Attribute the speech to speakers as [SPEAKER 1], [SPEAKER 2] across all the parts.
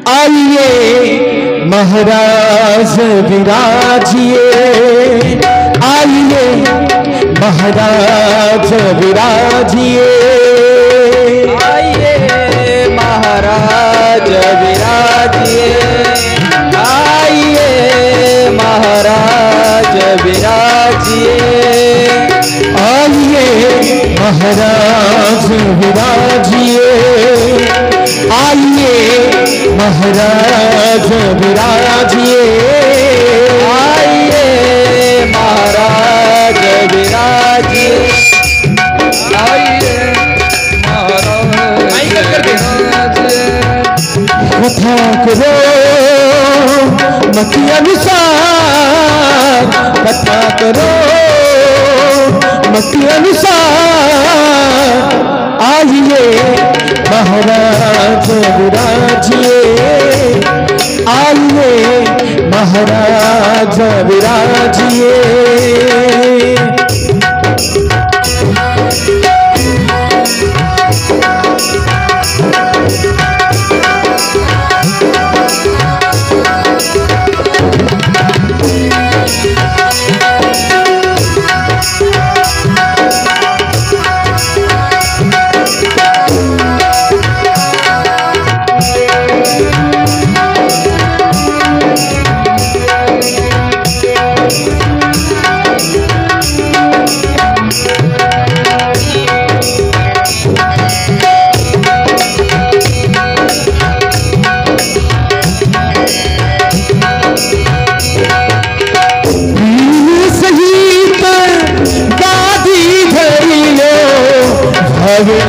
[SPEAKER 1] आइए महाराज विराजिए, आइए महाराज विराजिए,
[SPEAKER 2] आइए महाराज विराजिए, आइए महाराज विराजिए,
[SPEAKER 1] आइए महाराज विराजिए, आइए महाराज विराजिए,
[SPEAKER 2] आइए महाराज विराजिए, आइए महाराज विराजिए।
[SPEAKER 1] कथा करो मति अनुसार, कथा करो मति अनुसार, आइए महाराज विराजिए, आइए महाराज विराजिए।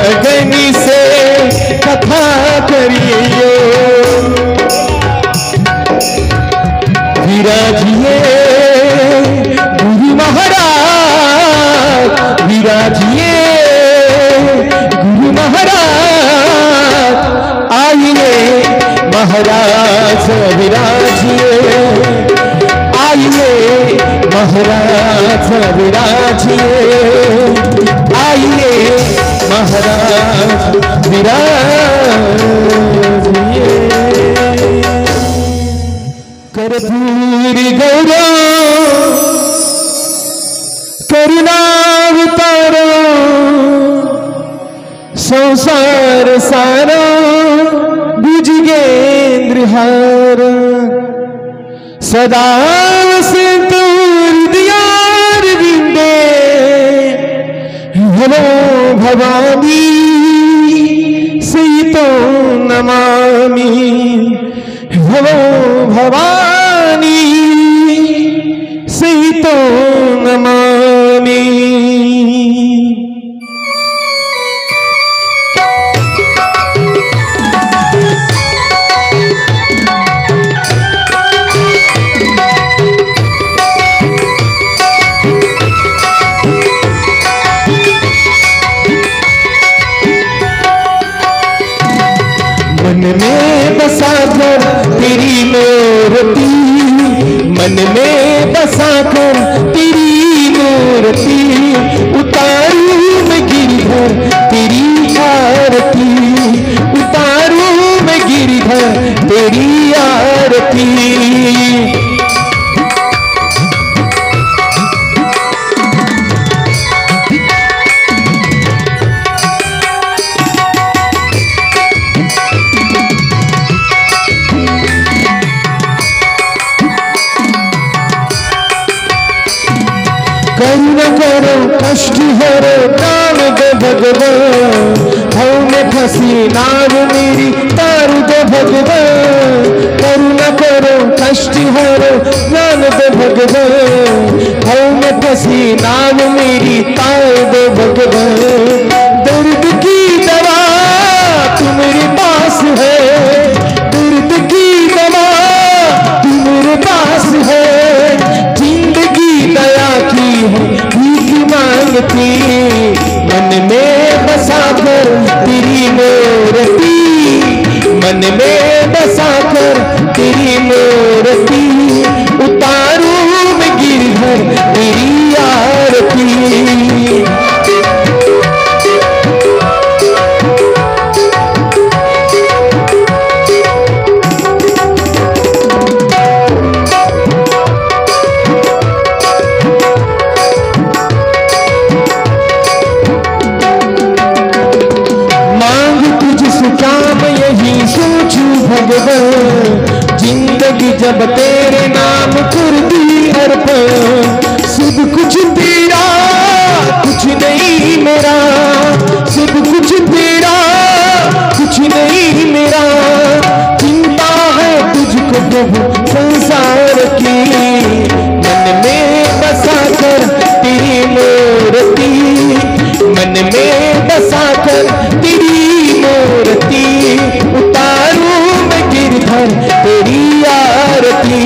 [SPEAKER 1] अग्नि से कथा करियो, विराजिए गुरु महाराज, विराजिए गुरु महाराज, आइए महाराज विराजिए, आइए महाराज विराजिए, आइए महाराज विराजिए। कर्पूर गौरव करुणावतारो, संसार सारा भुजगेंद्रहार, सदा वसंतोर दियार विंदे, नमो भवानी सीतो नमामि, नमो भवानी सीतो नमामि। मन में बसा कर तेरी मूर्ति, मन में बसा कर तेरी मूर्ति, उतारू मैं गिरधर तेरी आरती, उतारू मैं गिरधर तेरी आरती। करुणा करो कष्ट हरो प्राण दो भगवान, भाव में फंसी नाव मेरी तारू दो भगवान, करुणा करो कष्ट हरो प्राण दो भगवान, भाव में फंसी नाव मेरी तार दो भगवान। दर्द की दवा तुम्हारे पास है, दर्द की दवा तुम्हारे पास है, जिंदगी दया की है भीख मांगती, मन में बसा कर तेरी मूर्ति, मन में बसा कर तेरी मूर्ति, उतारू मैं गिरधर तेरी आरती। भगवान, जिंदगी जब तेरे नाम कर दी अर्पण, सब कुछ तेरा कुछ नहीं मेरा, सब कुछ तेरा कुछ नहीं मेरा, चिंता है तुझको प्रभु संसार की, मन में बसा कर तेरी मूर्ति, मन में बसा कर तेरी मूर्ति, उतारूं मैं गिरधर तेरी आरती।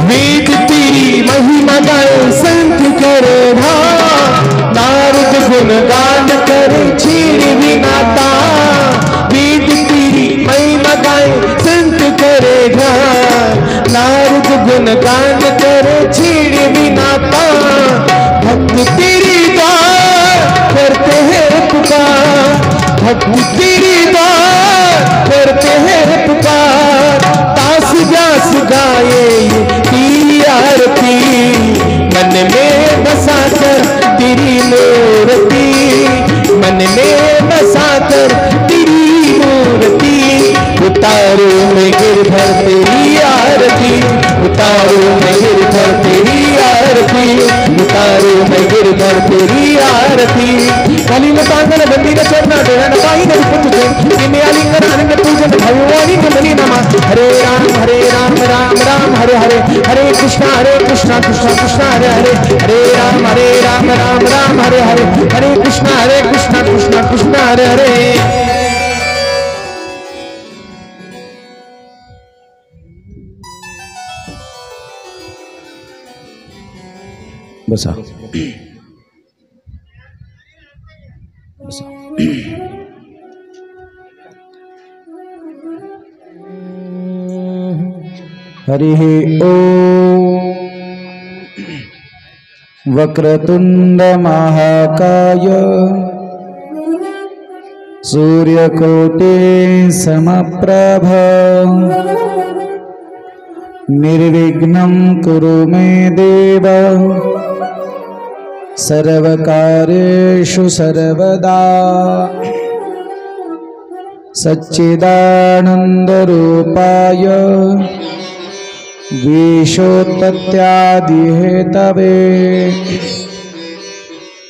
[SPEAKER 1] वेद तेरी महिमा गाए संत करे भाव, नारद गुण गान करे छीड़ विनाता, वेद तेरी महिमा गाए संत करे भाव, नारद गुण गान करे छीड़ विनाता, भक्त तेरी द्वार करते हैं पुकार, भक्त तेरी द्वार करते हैं पुकार, दास व्यास गाए तेरी आरती, मन में बसा कर तेरी मूर्ति, मन में बसा कर तेरी मूर्ति, उतारो मैं गिरधर तेरी आरती, उतारो मैं गिरधर तेरी आरती, उतारो मैं गिरधर तेरी आरती। काली लतांगन बंदीन चरण देना नपाई न पुतुते, निमे आलिंगन अनन्य पूजन भगवानी के मनी नमा, हरे राम राम राम हरे हरे, हरे कृष्णा कृष्णा कृष्णा हरे हरे, हरे राम राम राम हरे हरे, हरे कृष्णा कृष्णा कृष्णा हरे हरे। बसा हरि ओम। वक्रतुंड महाकाय सूर्यकोटि समप्रभ निर्विघ्नं कुरु मे देव सर्वकार्येषु सर्वदा। सच्चिदानन्दरूपाय विशोत्पत्त्यादिहेतवे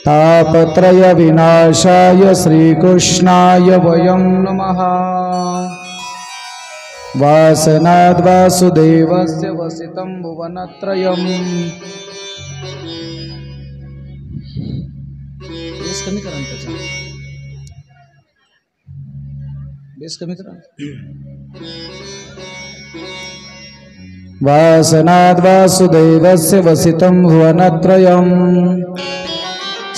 [SPEAKER 1] तापत्रयविनाशाय श्रीकृष्णाय वयं नमः। वासनाद्वासुदेवस्य वसितं भुवनत्रयम्। बेस कमी करा त्याचा, बेस कमी करा। वासनाद्वासुदेवस्य वसितं भुवनत्रयम्।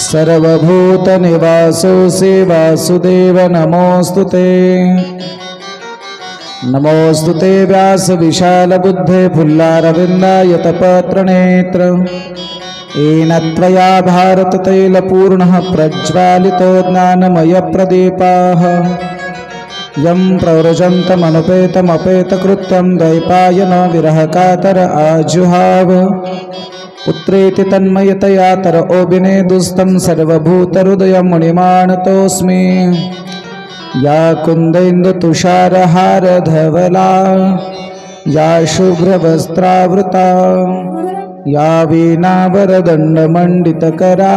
[SPEAKER 1] सर्वभूतनिवासोऽसि वासुदेव नमोऽस्तुते। नमोऽस्तुते व्यासविशालबुद्धे फुल्लारविन्दायतपत्रनेत्र। येन त्वया भारततैलपूर्णः प्रज्वालितो ज्ञानमयप्रदीपाः। यं प्रव्रजन्तमनुपेतमपेतकृत्यं द्वैपायनो विरहकातर आजुहाव। पुत्रेति तन्मयतया तर ओबिनेदुस्तं सर्वभूतहृदयं मुनिमानतोऽस्मि। या कुन्देन्दुतुषारहारधवला या शुभ्रवस्त्रावृता या वीणावरदण्डमण्डितकरा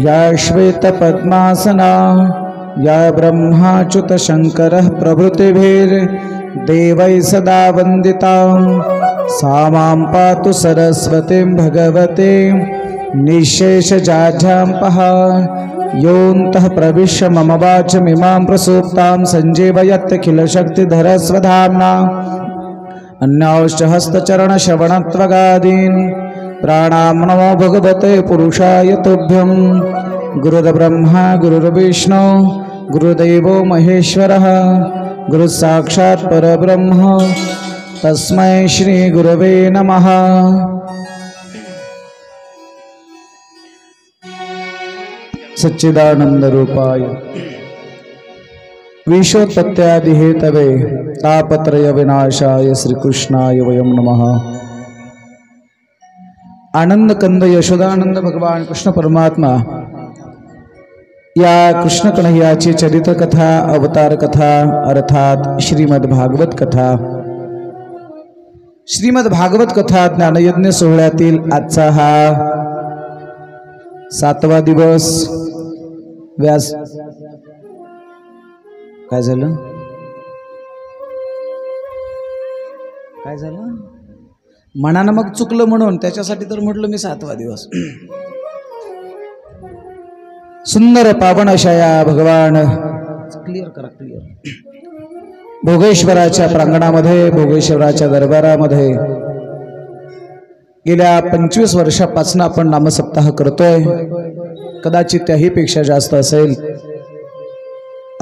[SPEAKER 1] या श्वेतपद्मासना या ब्रह्माच्युतशङ्करः प्रभृतिभिर्देवैः सदा वन्दिता। सा मां पातु सरस्वतीं भगवतीं निःशेषजाढ्याम्पः। योऽन्तः प्रविश्य मम वाचमिमां प्रसूप्तां सञ्जीवयत्यखिलशक्तिधरस्वधाम्ना। अन्याश्च हस्तचरणश्रवणत्वगादीन् प्राणान्नमो भगवते पुरुषाय तुभ्यं। गुरुर्ब्रह्मा गुरुर्विष्णु गुरुदेवो महेश्वरः। गुरुसाक्षात् परब्रह्म तस्मै श्री गुरवे नमः। सच्चिदानंद रूपाय विश्वोत्पत्त्यादि हेतवे तापत्रय विनाशाय श्रीकृष्णाय वयं नमः। आनंद कंद यशोदानंद भगवान कृष्ण परमात्मा या कृष्ण कन्हैयाची चरित्र कथा अवतार कथा अर्थात श्रीमद भागवत कथा। श्रीमद भागवत कथा ज्ञानयज्ञ सोहळ्यातील आजचा हा 7वा दिवस। व्यास काय झालं काय झालं मनानं मग चुकलं म्हणून त्याच्यासाठी तर म्हटलं मी 7वा दिवस। सुंदर पावन अशा या भगवान क्लिअर करा क्लिअर भोगेश्वराच्या प्रांगणामध्ये भोगेश्वराच्या दरबारामध्ये गेल्या 25 वर्षापासून आपण नामसप्ताह करतोय। कदाचित त्याही पेक्षा जास्त असेल।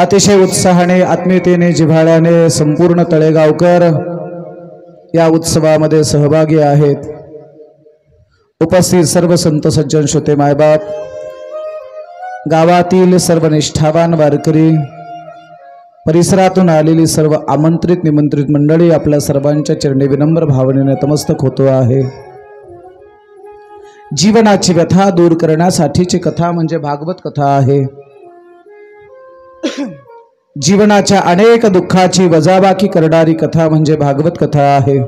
[SPEAKER 1] अतिशय उत्साहाने आत्मीयतेने जिव्हाळ्याने संपूर्ण तळेगावकर या उत्सवामध्ये सहभागी आहेत। उपस्थित सर्व संत सज्जन श्रोते मायबाप गावातील सर्व निष्ठावान वारकरी परिसरातून आलेली सर्व आमंत्रित निमंत्रित मंडळी आपल्या सर्वांच्या चरणी विनम्र भावनेने नतमस्तक होतो आहे। जीवनाची व्यथा दूर करण्यासाठीची कथा म्हणजे भागवत कथा आहे। जीवनाच्या अनेक दुःखाची वजाबाकी करणारी कथा म्हणजे भागवत कथा आहे।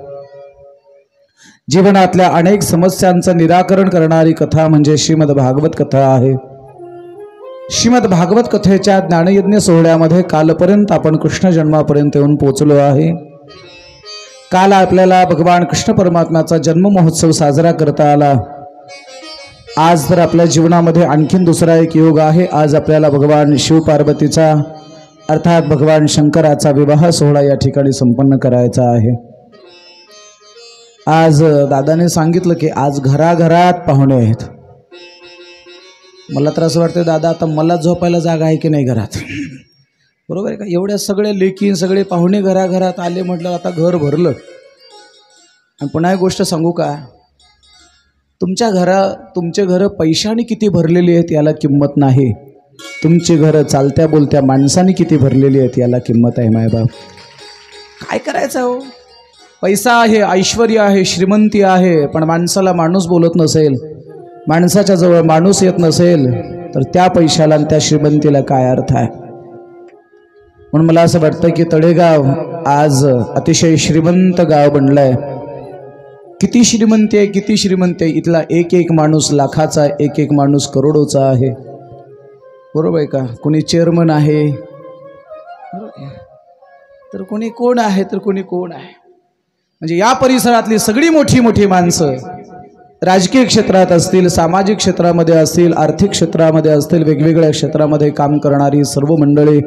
[SPEAKER 1] जीवनातल्या अनेक समस्यांचं निराकरण करणारी कथा म्हणजे श्रीमद भागवत कथा आहे। श्रीमद भागवत कथेच्या ज्ञानयज्ञ सोहळ्यामध्ये कालपर्यंत आपण कृष्ण जन्मापर्यंत येऊन पोहोचलो आहे। काल आपल्याला भगवान कृष्ण परमात्म्याचा जन्म महोत्सव साजरा करता आला। आज तर आपल्या जीवनामध्ये आणखीन दुसरा एक योग आहे। आज आपल्याला भगवान शिव पार्वतीचा अर्थात भगवान शंकराचा विवाह सोहळा या ठिकाणी संपन्न करायचा आहे। आज दादाने सांगितलं की आज घराघरात पाहुणे आहेत। मला तर असं वाटतं दादा आता मला झोपायला जागा आहे की नाही घरात, बरोबर आहे का? एवढ्या सगळे लेकीन सगळे पाहुणे घराघरात आले म्हटलं आता घर भरलं। आणि पुन्हा एक गोष्ट सांगू का, तुमचे घर पैशाने किती भरलेली आहेत याला किंमत नाही, तुमची घरं चालत्या बोलत्या माणसाने किती भरलेली आहेत याला किंमत आहे। मायबाप काय करायचं हो, पैसा आहे ऐश्वर्य आहे श्रीमंती आहे पण माणसाला माणूस बोलत नसेल, माणसाच्या जवळ माणूस येत नसेल तर त्या पैशाला आणि त्या श्रीमंतीला काय अर्थ आहे। म्हणून मला असं वाटतं की तळेगाव आज अतिशय श्रीमंत गाव बनलंय। किती श्रीमंती आहे किती श्रीमंती आहे, इथला एक एक माणूस लाखाचा, एक एक माणूस करोडोचा आहे, बरोबर आहे का? कोणी चेअरमन आहे तर कोणी कोण आहे तर कोणी कोण आहे। म्हणजे या परिसरातली सगळी मोठी मोठी माणसं राजकीय क्षेत्रात असतील, सामाजिक क्षेत्रामध्ये असतील, आर्थिक क्षेत्रामध्ये असतील, वेगवेगळ्या क्षेत्रामध्ये काम करणारी सर्व मंडळी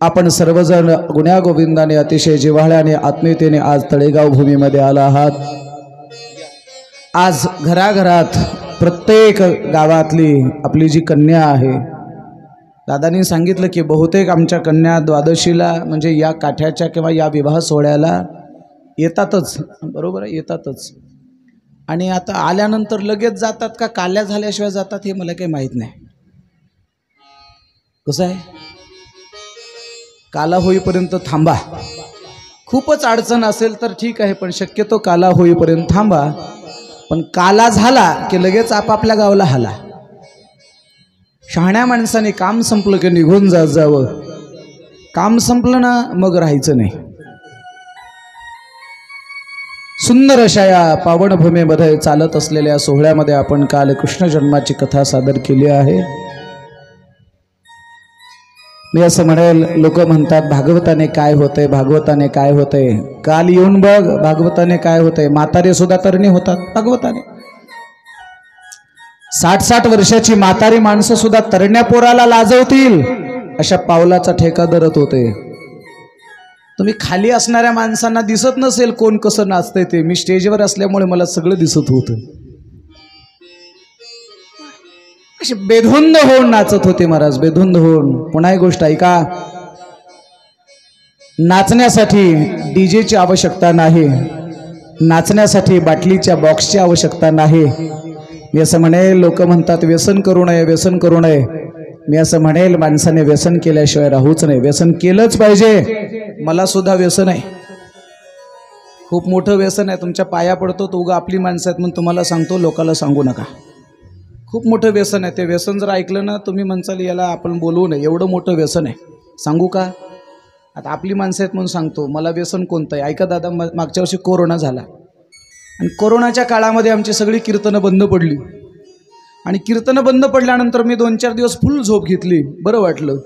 [SPEAKER 1] आपण सर्वजण गुण्यागोविंदाने अतिशय जिव्हाळ्याने आत्मीयतेने आज तळेगाव भूमीमध्ये आला आहात। आज घराघरात प्रत्येक गावातली आपली जी कन्या आहे, दादांनी सांगितलं की बहुतेक आमच्या कन्या द्वादशीला म्हणजे या काठ्याच्या किंवा या विवाह सोहळ्याला येतातच, बरोबर आहे येतातच। आणि आता आल्यानंतर लगेच जातात का काल्या झाल्याशिवाय जातात हे मला काही माहीत नाही। कसं आहे, काला होईपर्यंत थांबा, खूपच अडचण असेल तर ठीक आहे पण शक्यतो काला होईपर्यंत थांबा, पण काला झाला की लगेच आपापल्या गावाला हाला। शहाण्या माणसाने काम संपलं की निघून जावं, काम संपलं ना मग राहायचं नाही। सुंदर अशा या पावनभूमीमध्ये चालत असलेल्या सोहळ्यामध्ये आपण काल कृष्ण जन्माची कथा सादर केली आहे। मी असं म्हणेल, लोक म्हणतात भागवताने काय होतंय भागवताने काय होतंय, काल येऊन बघ भागवताने काय होतंय। म्हातारे सुद्धा तरणी होतात भागवताने, 60-60 वर्षाची म्हातारी माणसं सुद्धा तरण्या पोराला लाजवतील अशा पावलाचा ठेका धरत होते। तुम्ही खाली असणाऱ्या माणसांना दिसत नसेल कोण कसं नाचतंय ते, मी स्टेजवर असल्यामुळे मला सगळं दिसत होतं। असे बेधुंद होऊन नाचत होते महाराज, बेधुंद होऊन। पुन्हा एक गोष्ट ऐका, नाचण्यासाठी डीजेची आवश्यकता नाही, नाचण्यासाठी बाटलीच्या बॉक्सची आवश्यकता नाही। मी असं म्हणे, लोक म्हणतात व्यसन करू नये व्यसन करू नये,
[SPEAKER 3] मी असं म्हणेल, माणसाने व्यसन केल्याशिवाय राहूच नाही. व्यसन केलंच पाहिजे. मला सुद्धा व्यसन आहे, खूप मोठं व्यसन आहे. तुमच्या पाया पडतो तो उगा आपली माणसं आहेत म्हणून तुम्हाला सांगतो, लोकाला सांगू नका. खूप मोठं व्यसन आहे. ते व्यसन जर ऐकलं ना तुम्ही म्हणसाल याला आपण बोलवू नये, एवढं मोठं व्यसन आहे. सांगू का? आता आपली माणसं आहेत म्हणून सांगतो. मला व्यसन कोणतं आहे ऐका दादा. मागच्या वर्षी कोरोना झाला आणि कोरोनाच्या काळामध्ये आमची सगळी कीर्तनं बंद पडली आणि कीर्तनं बंद पडल्यानंतर मी 2-4 दिवस फुल झोप घेतली, बरं वाटलं.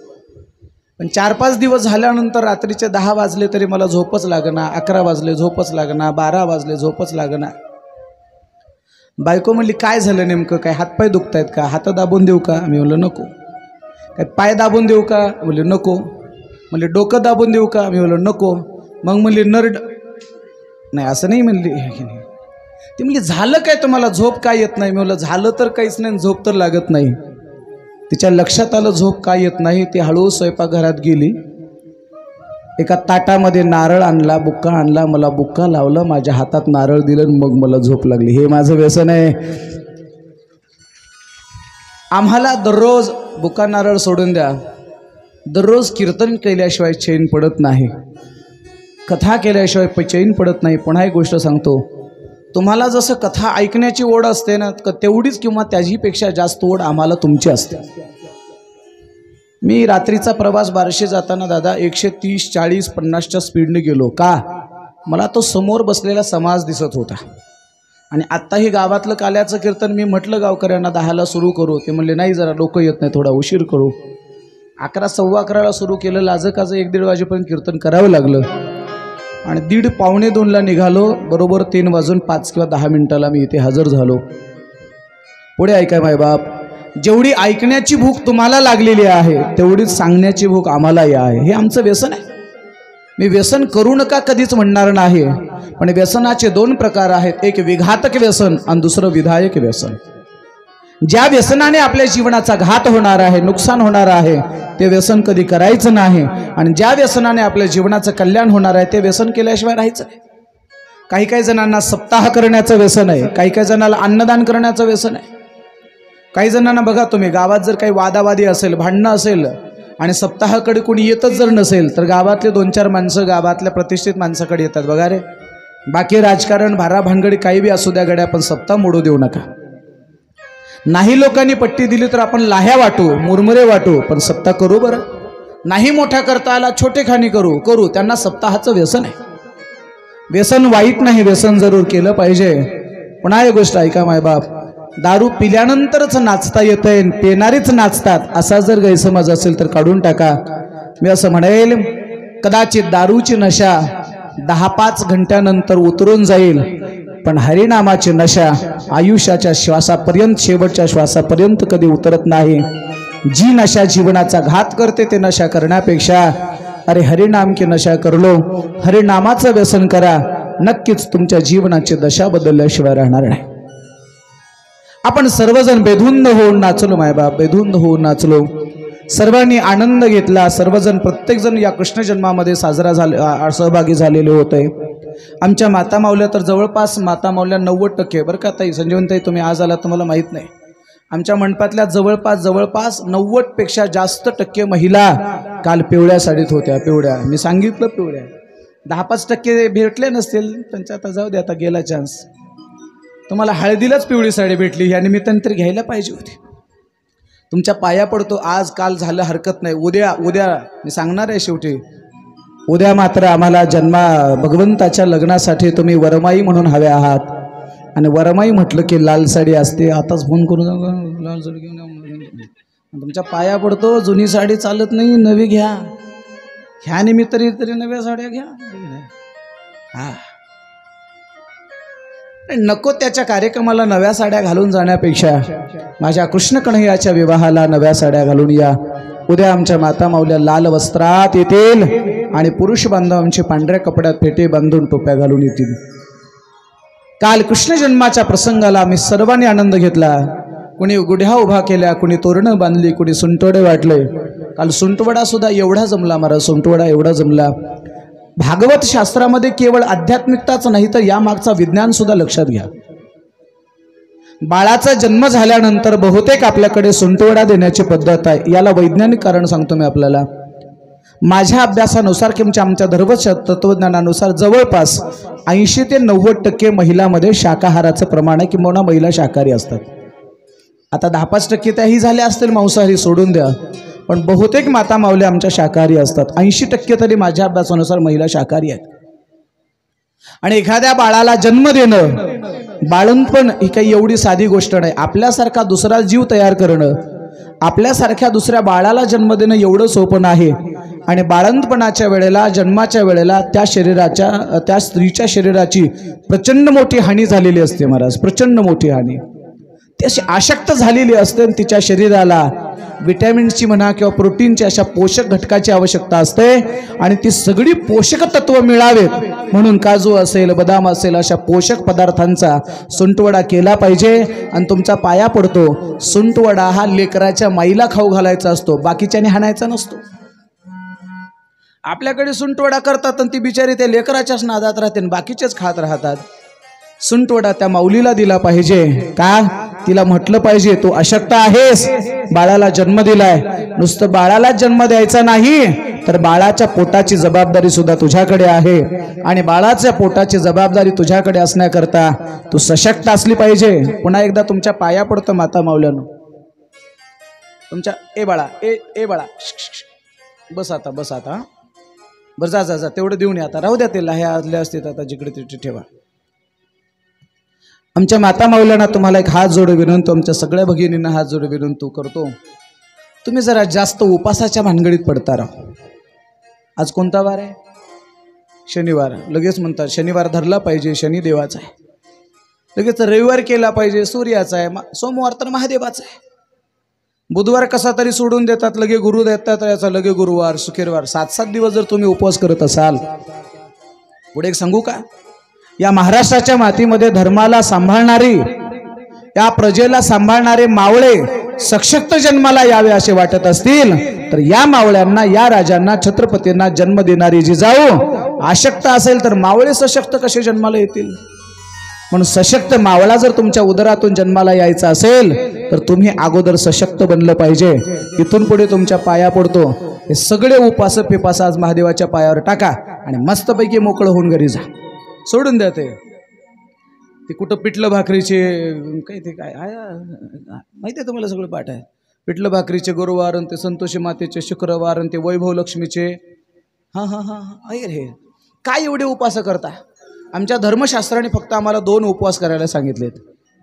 [SPEAKER 3] पण 4-5 दिवस झाल्यानंतर रात्रीचे 10 वाजले तरी मला झोपच लागना, 11 वाजले झोपच लागना, 12 वाजले झोपच लागना. बायको म्हणली काय झालं नेमकं, काय हातपाय दुखत आहेत का, हात दाबून देऊ का? मी म्हणलं नको. काय पाय दाबून देऊ का? म्हणले नको. म्हणले डोकं दाबून देऊ का? मी म्हणलं नको. मग म्हणली नाही असं नाही म्हणली. ती म्हणली झालं काय तुम्हाला, झोप काय येत नाही? मी म्हणलं झालं तर काहीच नाही, झोप तर लागत नाही. तिच्या लक्षात आलं झोप काय येत नाही. ती हळू स्वयंपाकघरात गेली, एका ताटामध्ये नारळ आणला, बुक्का आणला, मला बुक्का लावला, माझ्या हातात नारळ दिलं, मग मला झोप लागली. हे माझं व्यसन आहे. आम्हाला दररोज बुक्का नारळ सोडून द्या, दररोज कीर्तन केल्याशिवाय चैन पडत नाही, कथा केल्याशिवाय चैन पडत नाही. पुन्हा एक गोष्ट सांगतो, तुम्हाला जसं कथा ऐकण्याची ओढ असते ना, तेवढीच किंवा त्याहीपेक्षा जास्त ओढ आम्हाला तुमची असते. मी रात्रीचा प्रवास बार्शी जाताना दादा 130, 40, 50च्या स्पीडने गेलो. का? मला तो समोर बसलेला समाज दिसत होता. आणि आत्ताही गावातलं काल्याचं कीर्तन मी म्हटलं गावकऱ्यांना 10ला सुरू करू, ते म्हणले नाही जरा लोक येत नाही, थोडा उशीर करू. 11, 11:15ला सुरू केलं. लाजकाचं 1-1:30 वाजेपर्यंत कीर्तन करावं लागलं आणि 1:30, 1:45ला निघालो. बरोबर 3 वाजून 5 किंवा 10 मिनिटाला मी इथे हजर झालो. पुढे ऐकाय मायबाप, जेवढी ऐकण्याची भूक तुम्हाला लागलेली आहे तेवढीच सांगण्याची भूक आम्हालाही आहे. हे आमचं व्यसन आहे. मी व्यसन करू नका कधीच म्हणणार नाही, पण व्यसनाचे 2 प्रकार आहेत. एक विघातक व्यसन आणि दुसरं विधायक व्यसन. ज्या व्यसनाने आपल्या जीवनाचा घात होणार आहे, नुकसान होणार आहे, ते व्यसन कधी करायचं नाही. आणि ज्या व्यसनाने आपल्या जीवनाचं कल्याण होणार आहे ते व्यसन केल्याशिवाय राहायचं नाही. काही काही जणांना सप्ताह करण्याचं व्यसन आहे, काही काही जणांना अन्नदान करण्याचं व्यसन आहे. काही जणांना बघा तुम्ही, गावात जर काही वादावादी असेल, भांडणं असेल आणि सप्ताहाकडे कोणी येतच जर नसेल तर गावातले 2-4 माणसं गावातल्या प्रतिष्ठित माणसाकडे येतात. बघा रे, बाकी राजकारण भारा भानगडी काही बी असू द्या गड्या, पण सप्ताह मोडू देऊ नका. नाही लोकांनी पट्टी दिली तर आपण लाह्या वाटू, मुरमुरे वाटू, पण सप्ताह करू बरं. नाही मोठा करता आला छोटेखानी करू. त्यांना सप्ताहाचं व्यसन आहे. व्यसन वाईट नाही, व्यसन जरूर केलं पाहिजे. पुन्हा एक गोष्ट ऐका मायबाप, दारू पिल्यानंतरच नाचता येतंय, पेनारीच नाचतात असा जर गैरसमज असेल तर काढून टाका. मी असं म्हणेल, कदाचित दारूची नशा 10-5 घंट्यानंतर उतरून जाईल, पण हरिनामाची नशा आयुष्याच्या श्वासापर्यंत, शेवटच्या श्वासापर्यंत कधी उतरत नाही. जी नशा जीवनाचा घात करते ते नशा करण्यापेक्षा अरे हरिनाम की नशा करलो, हरिनामाचं व्यसन करा, नक्कीच तुमच्या जीवनाची दशा बदलल्याशिवाय राहणार नाही. आपण सर्वजण बेधुंद होऊन नाचलो मायबाप, बेधुंद होऊन नाचलो, सर्वांनी आनंद घेतला. सर्वजण, प्रत्येकजण या कृष्ण जन्मामध्ये सहभागी झालेले होते. आमच्या माता माऊल्या तर जवळपास माता माऊल्या 90% बरं का ताई, संजीवनताई तुम्ही आज आला तुम्हाला माहीत नाही, आमच्या मंडपातल्या जवळपास 90पेक्षा जास्त टक्के महिला काल पिवळ्या साडीत होत्या. पिवळ्या, मी सांगितलं पिवळ्या. 10-5% भेटले नसतील त्यांच्या, आता जाऊ दे, आता गेला चान्स. तुम्हाला हळदीलाच पिवळी साडी भेटली, या निमित्ताने तरी घ्यायला पाहिजे होती. तुमच्या पाया पडतो, आज काल झालं हरकत नाही, उद्या मी सांगणार आहे. शेवटी उद्या मात्र आम्हाला भगवंताच्या लग्नासाठी तुम्ही वरमाई म्हणून हवे आहात. आणि वरमाई म्हटलं की लाल साडी असते. आताच फोन करून लाल साडी घेऊन तुमच्या पाया पडतो. जुनी साडी चालत नाही, नवी घ्या. ह्या निमित्त तरी नव्या साड्या घ्या. हा, नको त्याच्या कार्यक्रमाला नव्या साड्या घालून जाण्यापेक्षा माझ्या कृष्ण कन्हैयाच्या विवाहाला नव्या साड्या घालून या. उद्या आमच्या माता माऊल्या लाल वस्त्रात येतील आणि पुरुष बांधव आमचे पांढऱ्या कपड्यात फेटे बांधून टोप्या घालून येतील. काल कृष्ण जन्माच्या प्रसंगाला आम्ही सर्वांनी आनंद घेतला. कुणी गुढ्या उभा केल्या, कुणी तोरणं बांधली, कुणी सुंटवडे वाटले. काल सुंटवडा सुद्धा एवढा जमला, मला सुंटवडा एवढा जमला. भागवत शास्त्रामध्ये केवळ आध्यात्मिकताच नाही तर या मागचा विज्ञान सुद्धा लक्षात घ्या. बाळाचा जन्म झाल्यानंतर बहुतेक आपल्याकडे सुंटवडा देण्याची पद्धत आहे. याला वैज्ञानिक कारण सांगतो मी आपल्याला. माझ्या अभ्यासानुसार किंवा आमच्या धर्म तत्वज्ञानानुसार जवळपास 80 ते 90% महिलांमध्ये शाकाहाराचं प्रमाण आहे, किंवा महिला शाकाहारी असतात. आता 10-5% त्याही झाल्या असतील मांसाहारी, सोडून द्या, पण बहुतेक माता मावल्या आमच्या शाकाहारी असतात. 80% तरी माझ्या अभ्यासानुसार महिला शाकाहारी आहेत. आणि एखाद्या बाळाला जन्म देणं, बाळंतपण ही काही एवढी साधी गोष्ट नाही. आपल्यासारखा दुसरा जीव तयार करणं, आपल्यासारख्या दुसऱ्या बाळाला जन्म देणं एवढं सोपं नाही. आणि बाळंतपणाच्या वेळेला, जन्माच्या वेळेला त्या स्त्रीच्या शरीराची प्रचंड मोठी हानी झालेली असते महाराज, प्रचंड मोठी हानी. ती अशी अशक्त झालेली असते. तिच्या शरीराला विटॅमिन्सची म्हणा किंवा प्रोटीनची अशा पोषक घटकाची आवश्यकता असते. आणि ती सगळी पोषक तत्व मिळावेत म्हणून काजू असेल, बदाम असेल, अशा पोषक पदार्थांचा सुंटवडा केला पाहिजे. आणि तुमचा पाया पडतो, सुंटवडा हा लेकराच्या माईला खाऊ घालायचा असतो, बाकीच्याने हाणायचा नसतो. आपल्याकडे सुंटवडा करतात आणि ती बिचारी त्या लेकराच्याच नादात राहते आणि बाकीचेच खात राहतात. सुंटवडा त्या माऊलीला दिला पाहिजे. का? तिला म्हटलं पाहिजे, तू अशक्त आहेस, बाळाला जन्म दिलाय. नुसतं बाळालाच जन्म द्यायचा नाही, तर बाळाच्या पोटाची जबाबदारी सुद्धा तुझ्याकडे आहे. आणि बाळाच्या पोटाची जबाबदारी तुझ्याकडे असण्याकरता तू सशक्त असली पाहिजे. पुन्हा एकदा तुमच्या पाया पडतं माता माऊल्यानं, तुमच्या ए बाळा, ए बाळा, बस आता, बस आता, बरं जा जा जा, तेवढं देऊन या आता, राहू द्या, ते लाह्या आदल्या असतील आता, जिकडे तिथे ठेवा. आमच्या माता माऊल्यांना तुम्हाला एक हात जोड विनंती, आमच्या सगळ्या भगिनींना हात जोड विनंती करतो, तुम्ही जरा जास्त उपासाच्या भानगडीत पडता राहा. आज कोणता वार आहे? शनिवार. लगेच म्हणतात शनिवार धरला पाहिजे, शनी देवाचा आहे. लगेच रविवार केला पाहिजे, सूर्याचा आहे. सोमवार तर महादेवाचा आहे. बुधवार कसा तरी सोडून देतात, लगे गुरु देतात, याचा लगे गुरुवार, शुक्रवार. 7-7 दिवस जर तुम्ही उपवास करत असाल, पुढे एक सांगू का, या महाराष्ट्राच्या मातीमध्ये धर्माला सांभाळणारी, या प्रजेला सांभाळणारे मावळे सशक्त जन्माला यावे असे वाटत असतील, तर या मावळ्यांना, या राजांना, छत्रपतींना जन्म देणारी जिजाऊ आशक्त असेल, तर मावळे सशक्त कसे जन्माला येतील? म्हणून सशक्त मावळा जर तुमच्या उदरातून जन्माला यायचा असेल, तर तुम्ही अगोदर सशक्त बनलं पाहिजे. इथून पुढे तुमच्या पाया पडतो, हे सगळे उपास पिपास आज महादेवाच्या पायावर टाका आणि मस्तपैकी मोकळं होऊन घरी जा. सोडून द्या ते कुठं पिठलं भाकरीचे काही, ते काय माहिती आहे तुम्हाला, सगळं पाठ आहे. पिठलं भाकरीचे गुरुवार, ते संतोषी मातेचे शुक्रवार, ते वैभव लक्ष्मीचे, हां हां हां आहे रे. काय एवढे उपवास करता? आमच्या धर्मशास्त्राने फक्त आम्हाला 2 उपवास करायला सांगितलेत,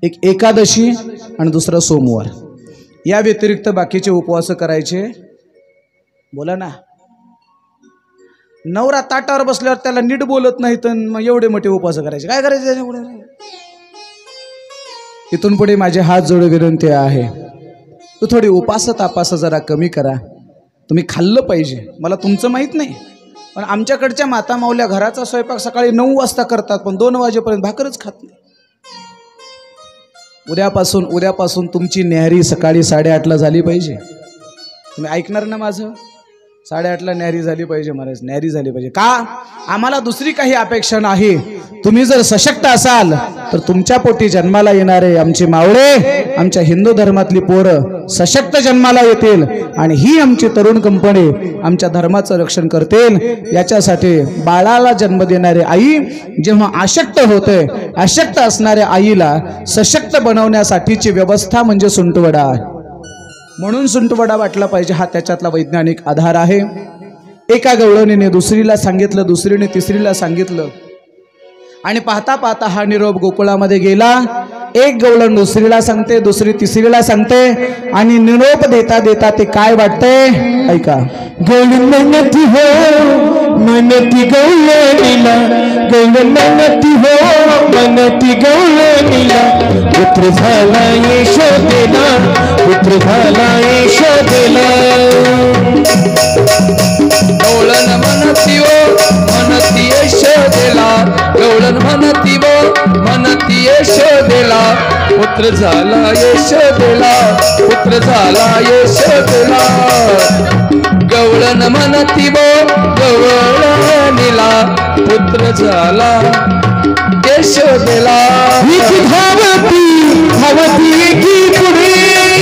[SPEAKER 3] एक एकादशी आणि दुसरा सोमवार. या व्यतिरिक्त बाकीचे उपवास करायचे. बोला ना. नवरा ताटावर बसल्यावर त्याला नीट बोलत नाही, तर मग एवढे मोठे उपवास करायचे, काय करायचे त्याच्यापुढे? इथून पुढे माझे हात जोड विनंती आहे, तू थोडी उपास तापास जरा कमी करा. तुम्ही खाल्लं पाहिजे. मला तुमचं माहीत नाही, पण आमच्याकडच्या माता माऊल्या घराचा स्वयंपाक सकाळी 9 वाजता करतात, पण 2 वाजेपर्यंत भाकरच खात नाही. उद्यापासून तुमची न्याहारी सकाळी 8:30ला झाली पाहिजे. तुम्ही ऐकणार ना माझं? 8:30ला न्याहारी झाली पाहिजे महाराज, न्याहारी झाली पाहिजे. का? आम्हाला दुसरी काही अपेक्षा नाही. तुम्ही जर सशक्त असाल, तर तुमच्या पोटी जन्माला येणारे आमचे मावळे, आमच्या हिंदू धर्मातली पोरं सशक्त जन्माला येतील, आणि ही आमची तरुण कंपनी आमच्या धर्माचं रक्षण करतील. याच्यासाठी बाळाला जन्म देणारे आई जेव्हा अशक्त होते, अशक्त असणाऱ्या आईला सशक्त बनवण्यासाठीची व्यवस्था म्हणजे सुंटवडा. म्हणून सुंटवडा वाटला पाहिजे, हा त्याच्यातला वैज्ञानिक आधार आहे. एका गवळणीने दुसरीला सांगितलं, दुसरीने तिसरीला सांगितलं, आणि पाहता पाहता हा निरोप गोकुळामध्ये गेला. एक गवळण दुसरीला सांगते, दुसरी तिसरीला सांगते, आणि निरोप देता देता ते काय वाटतंय ऐका.
[SPEAKER 1] गवळण म्हणती हो, म्हणती गवळणीला, गवळण म्हणती हो, म्हणती गवळणीला, पुत्र झाला यशोदेला, पुत्र झाला यशोदेला.
[SPEAKER 2] गवळण म्हणती हो, म्हणती यशोदेला, गवळण म्हणती हो, म्हणती यशोदेला, पुत्र झाला यशोदेला, पुत्र झाला यशोदेला. गवळण म्हणती हो, गवळणीला, पुत्र झाला यशोदेला.
[SPEAKER 1] हीच धावती धावती एकी पुढे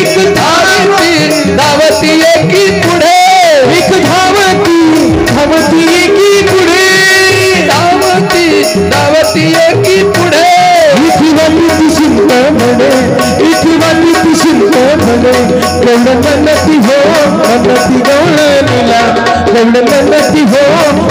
[SPEAKER 2] एक धावती एकी पुढे
[SPEAKER 1] एक धावती एकी पुढे
[SPEAKER 2] धावती एकी पुढे
[SPEAKER 1] इथे वाली शिंप म्हणे इथे वाली शिंप म्हणे गौड नन्नती हो नन्नती गौळणीला गौड नन्नती हो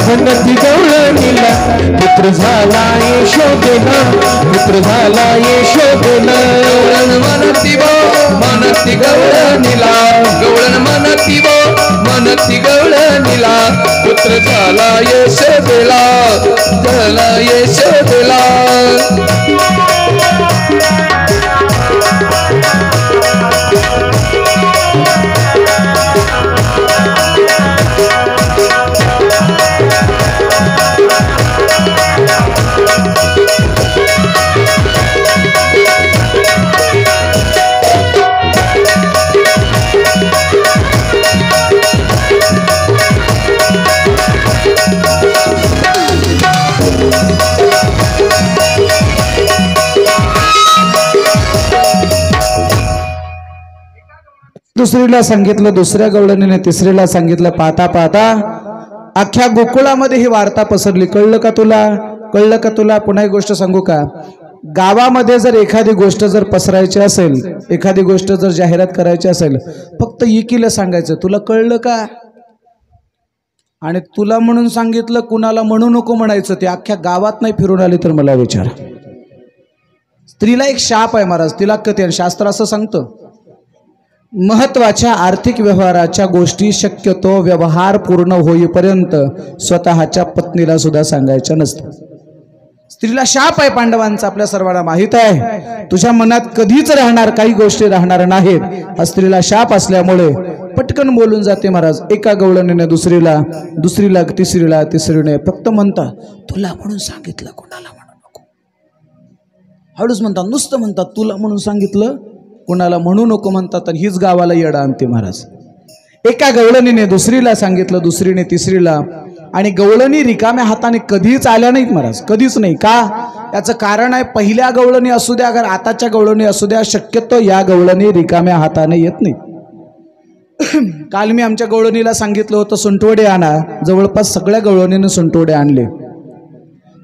[SPEAKER 1] नन्नती गौळणीला पुत्र झाला यशोदेला पुत्र झाला यशोदेला
[SPEAKER 2] गवळण म्हणती वो म्हणती गवळणीला गवळण म्हणती वो म्हणती गवळणीला पुत्र झाला यशोदेला झाला यशोदेला
[SPEAKER 3] दुसरीला सांगितलं, दुसऱ्या गवळणीने तिसरीला सांगितलं. पाहता पाहता अख्ख्या गोकुळामध्ये ही वार्ता पसरली. कळलं का तुला? कळलं का तुला? पुन्हा एक गोष्ट सांगू का? गावामध्ये जर एखादी गोष्ट जर पसरायची असेल, एखादी गोष्ट जर जाहिरात करायची असेल, फक्त एकीला सांगायचं, तुला कळलं का? आणि तुला म्हणून सांगितलं, कुणाला म्हणू नको म्हणायचं. ते अख्ख्या गावात नाही फिरून आली तर मला विचार. स्त्रीला एक शाप आहे महाराज, तिला कथे शास्त्र असं सांगतं, महत्वाच्या आर्थिक व्यवहाराच्या गोष्टी शक्यतो व्यवहार पूर्ण होईपर्यंत स्वतःच्या पत्नीला सुद्धा सांगायच्या नसतात. स्त्रीला शाप आहे पांडवांचा, आपल्या सर्वांना माहित आहे. तुझ्या मनात कधीच राहणार काही गोष्टी राहणार नाहीत, हा स्त्रीला शाप असल्यामुळे पटकन बोलून जाते महाराज. एका गवळणीने दुसरीला, दुसरीला तिसरीला, तिसरीने फक्त म्हणतात, तुला म्हणून सांगितलं, कोणाला म्हणू नको. हळूच म्हणतात, नुसतं म्हणतात, तुला म्हणून सांगितलं, कोणाला म्हणू नको म्हणतात. आणि हीच गावाला येडा आणते महाराज. एका गवळणीने दुसरीला सांगितलं, दुसरीने तिसरीला. आणि गवळणी रिकाम्या हाताने कधीच आल्या नाहीत महाराज, कधीच नाही. का? याचं कारण आहे, पहिल्या गवळणी असू द्या, अगर आताच्या गवळणी असू द्या, शक्यतो या गवळणी रिकाम्या हाताने येत नाही. काल मी आमच्या गवळणीला सांगितलं होतं सुंटवडे आणा. जवळपास सगळ्या गवळणीने सुंटवडे आणले.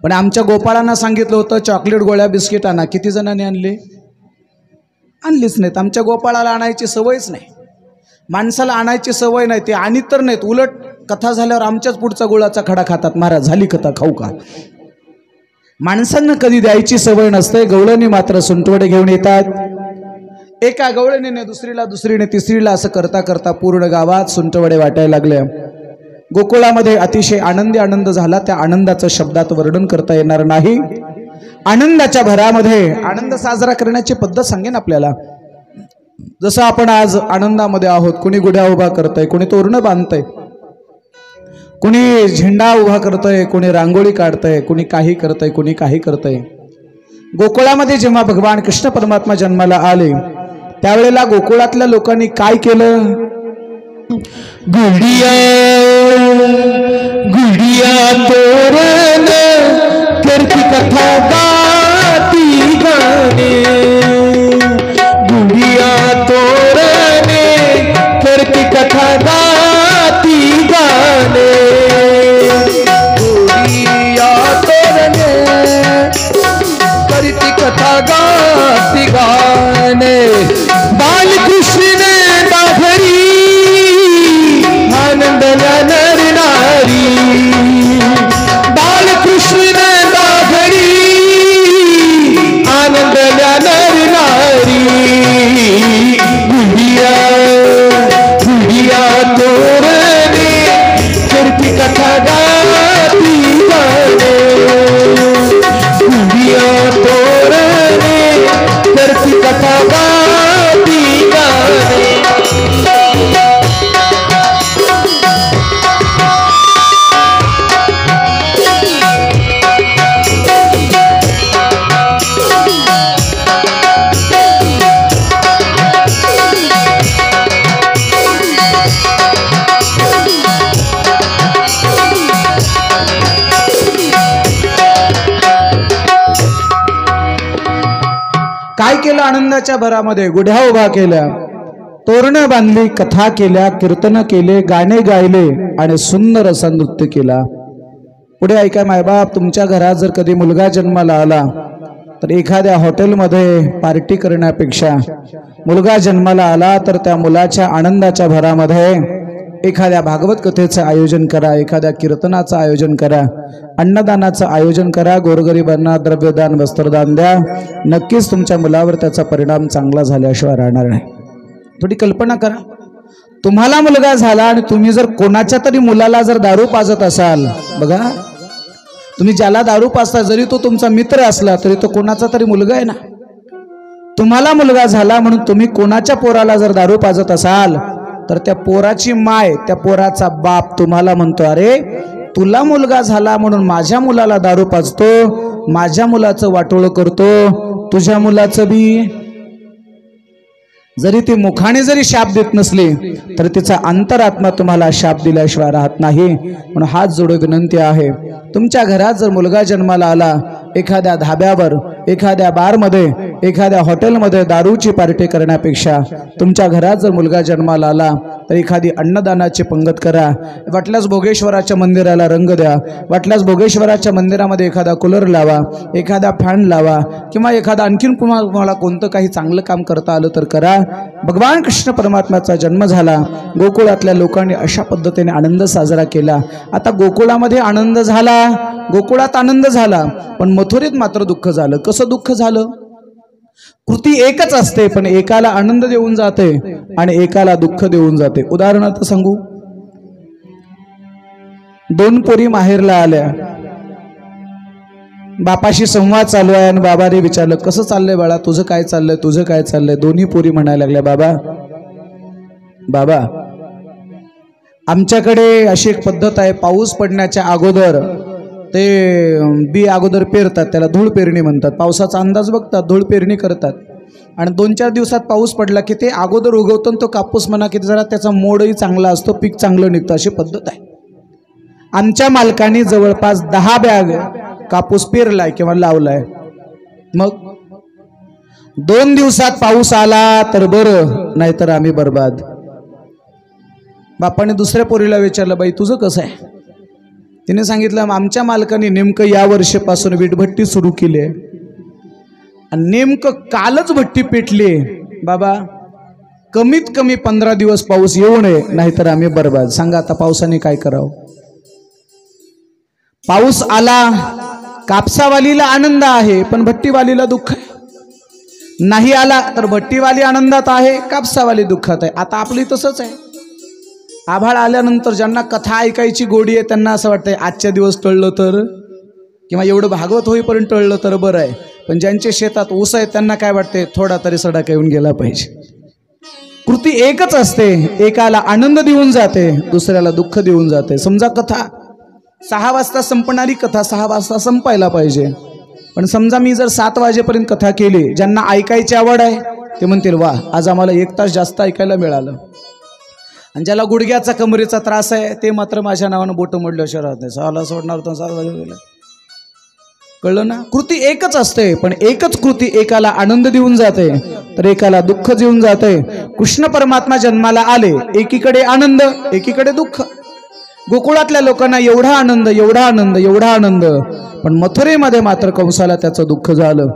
[SPEAKER 3] पण आमच्या गोपाळांना सांगितलं होतं चॉकलेट गोळ्या बिस्किट आणा. किती जणांनी आणले? आणलीच नाहीत. आमच्या गोपाळाला आणायची सवयच नाही. माणसाला आणायची सवय नाही, ते आणीत तर नाहीत. उलट कथा झाल्यावर आमच्याच पुढचा गुळाचा खडा खातात. महाराज झाली कथा, खाऊ का? माणसांना कधी द्यायची सवय नसते. गवळणी मात्र सुंटवडे घेऊन येतात. एका गवळणीने दुसरीला, दुसरीने तिसरीला, असं करता करता पूर्ण गावात सुंटवडे वाटायला लागले. गोकुळामध्ये अतिशय आनंदी आनंद झाला. त्या आनंदाचं शब्दात वर्णन करता येणार नाही. आनंदाच्या भरामध्ये आनंद साजरा करण्याची पद्धत सांगेन आपल्याला. जसं आपण आज आनंदामध्ये आहोत, कोणी गुढ्या उभा करतंय, कोणी तोरणं बांधतंय, कोणी झेंडा उभा करतंय, कोणी रांगोळी काढतंय, कोणी काही करतंय, कोणी काही करतंय. गोकुळामध्ये जेव्हा भगवान कृष्ण परमात्मा जन्माला आले, त्यावेळेला गोकुळातल्या लोकांनी काय केलं?
[SPEAKER 1] गुडिया गुडिया तोरण करती कथा गाती गाणे, गुडिया तोरणे करती कथा गाती गाणे,
[SPEAKER 2] गुडिया तोरणे करती कथा गाती गाणे.
[SPEAKER 1] बालकृष्ण दाभरी आनंदल्या नर नारी, बालकृष्ण दाभरी आनंदल्या नर नारी, गुडिया गुडिया तोरणे करती कथा गाती गाणे, गुडिया तोरणे करती कथा गाती गाणे.
[SPEAKER 3] केलं आनंदाच्या भरामध्ये, गुढ्या उभा केल्या, तोरणं बांधली, कथा केल्या, कीर्तन केले, गाणे गायले आणि सुंदर असा नृत्य केला. पुढे ऐका मायबाप, तुमच्या घरात जर कधी मुलगा जन्माला आला तर एखाद्या हॉटेलमध्ये पार्टी करण्यापेक्षा मुलगा जन्माला आला तर त्या मुलाच्या आनंदाच्या भरामध्ये एखाद्या भागवत कथेचं आयोजन करा, एखाद्या कीर्तनाचं आयोजन करा, अन्नदानाचं आयोजन करा, गोरगरिबांना द्रव्यदान वस्त्रदान द्या. नक्कीच तुमच्या मुलावर त्याचा परिणाम चांगला झाल्याशिवाय राहणार नाही. थोडी कल्पना करा, तुम्हाला मुलगा झाला आणि तुम्ही जर कोणाच्या तरी मुलाला जर दारू पाजत असाल, बघा तुम्ही ज्याला दारू पाजता जरी तो तुमचा मित्र असला तरी तो कोणाचा तरी मुलगा आहे ना. तुम्हाला मुलगा झाला म्हणून तुम्ही कोणाच्या पोराला जर दारू पाजत असाल तर त्या पोराची माय, त्या पोराचा बाप तुम्हाला म्हणतो, अरे तुला मुलगा झाला म्हणून माझ्या मुलाला दारू पाजतो, माझ्या मुलाचं वाटोळं करतो, तुझ्या मुलाचं बी. जरी ती मुखाने जरी शाप देत नसली तर तिचा अंतरात्मा तुम्हाला शाप दिल्याशिवाय राहत नाही. म्हणून हात जोडून विनंती आहे, तुमच्या घरात जर मुलगा जन्माला आला, एखाद्या धाब्यावर, एखाद्या बारमध्ये, एखाद्या हॉटेलमध्ये दारूची पार्टी करण्यापेक्षा तुमच्या घरात जर मुलगा जन्माला आला तर एखादी अन्नदानाची पंगत करा. वाटल्यास भोगेश्वराच्या मंदिराला रंग द्या, वाटल्यास भोगेश्वराच्या मंदिरामध्ये एखादा कूलर लावा, एखादा फॅन लावा, किंवा एखादा आणखीन तुम्हाला कोणतं काही चांगलं काम करता आलं तर करा. भगवान कृष्ण परमात्म्याचा जन्म झाला, गोकुळातल्या लोकांनी अशा पद्धतीने आनंद साजरा केला. आता गोकुळामध्ये आनंद झाला, गोकुळात आनंद झाला, पण मथुरेत मात्र दुःख झालं. कसं दुःख झालं? कृती एकच असते पण एकाला आनंद देऊन जाते आणि एकाला दुःख देऊन जाते. उदाहरणार्थ सांगू, दोन पोरी माहेरला आल्या, बापाशी संवाद चालू आहे आणि बाबाने विचारलं, कसं चाललंय बाळा, तुझं काय चाललंय, तुझं काय चाललंय. दोन्ही पोरी म्हणायला लागल्या, बाबा बाबा आमच्याकडे अशी एक पद्धत आहे, पाऊस पडण्याच्या अगोदर ते बी अगोदर पेरतात, त्याला धूळ पेरणी म्हणतात. पावसाचा अंदाज बघतात, धूळ पेरणी करतात आणि 2-4 दिवसात पाऊस पडला की ते अगोदर उगवतो. तो कापूस म्हणा की जरा त्याचा मोडही चांगला असतो, पीक चांगलं निघतं, अशी पद्धत आहे. आमच्या मालकाने जवळपास 10 बॅग कापूस पेरलाय किंवा लावलाय. मग 2 दिवसात पाऊस आला तर बरं, नाहीतर आम्ही बर्बाद. बापाने दुसऱ्या पोरीला विचारलं, बाई तुझं कसं आहे? तिने सांगितलं, आमच्या मालकाने नेमकं या वर्षीपासून वीटभट्टी सुरू केली आहे आणि नेमकं कालच भट्टी पेटली. बाबा कमीत कमी 15 दिवस पाऊस येऊ नये, नाहीतर आम्ही बर्बाद. सांगा आता पावसाने काय करावं? पाऊस आला, कापसावालीला आनंद आहे पण भट्टीवालीला दुःख आहे. नाही आला तर भट्टीवाली आनंदात आहे, कापसावाली दुःखात आहे. आता आपली तसंच आहे. आभाळ आल्यानंतर ज्यांना कथा ऐकायची गोडी आहे त्यांना असं वाटतंय आजच्या दिवस टळलं तर, किंवा एवढं भागवत होईपर्यंत टळलं तर बरं आहे. पण ज्यांच्या शेतात ऊस आहे त्यांना काय वाटते, थोडा तरी सडाका येऊन गेला पाहिजे. कृती एकच असते, एकाला आनंद देऊन जाते, दुसऱ्याला दुःख देऊन जाते. समजा कथा 6 वाजता संपणारी कथा 6 वाजता संपायला पाहिजे, पण समजा मी जर 7 वाजेपर्यंत कथा केली, ज्यांना ऐकायची आवड आहे ते म्हणतील, वा आज आम्हाला 1 तास जास्त ऐकायला मिळालं. आणि ज्याला गुडघ्याचा कमरेचा त्रास आहे ते मात्र माझ्या नावानं बोटं मोडल्याशिवाय राहत नाही. 6ला सोडणार होतं, 7 वाजेला. कळलं ना? कृती एकच असते पण एकच कृती एकाला आनंद देऊन जाते तर एकाला दुःख देऊन जाते. कृष्ण परमात्मा जन्माला आले, एकीकडे आनंद एकीकडे दुःख. गोकुळातल्या लोकांना एवढा आनंद, एवढा आनंद, एवढा आनंद, पण मथुरेमध्ये मात्र कंसाला त्याचं दुःख झालं.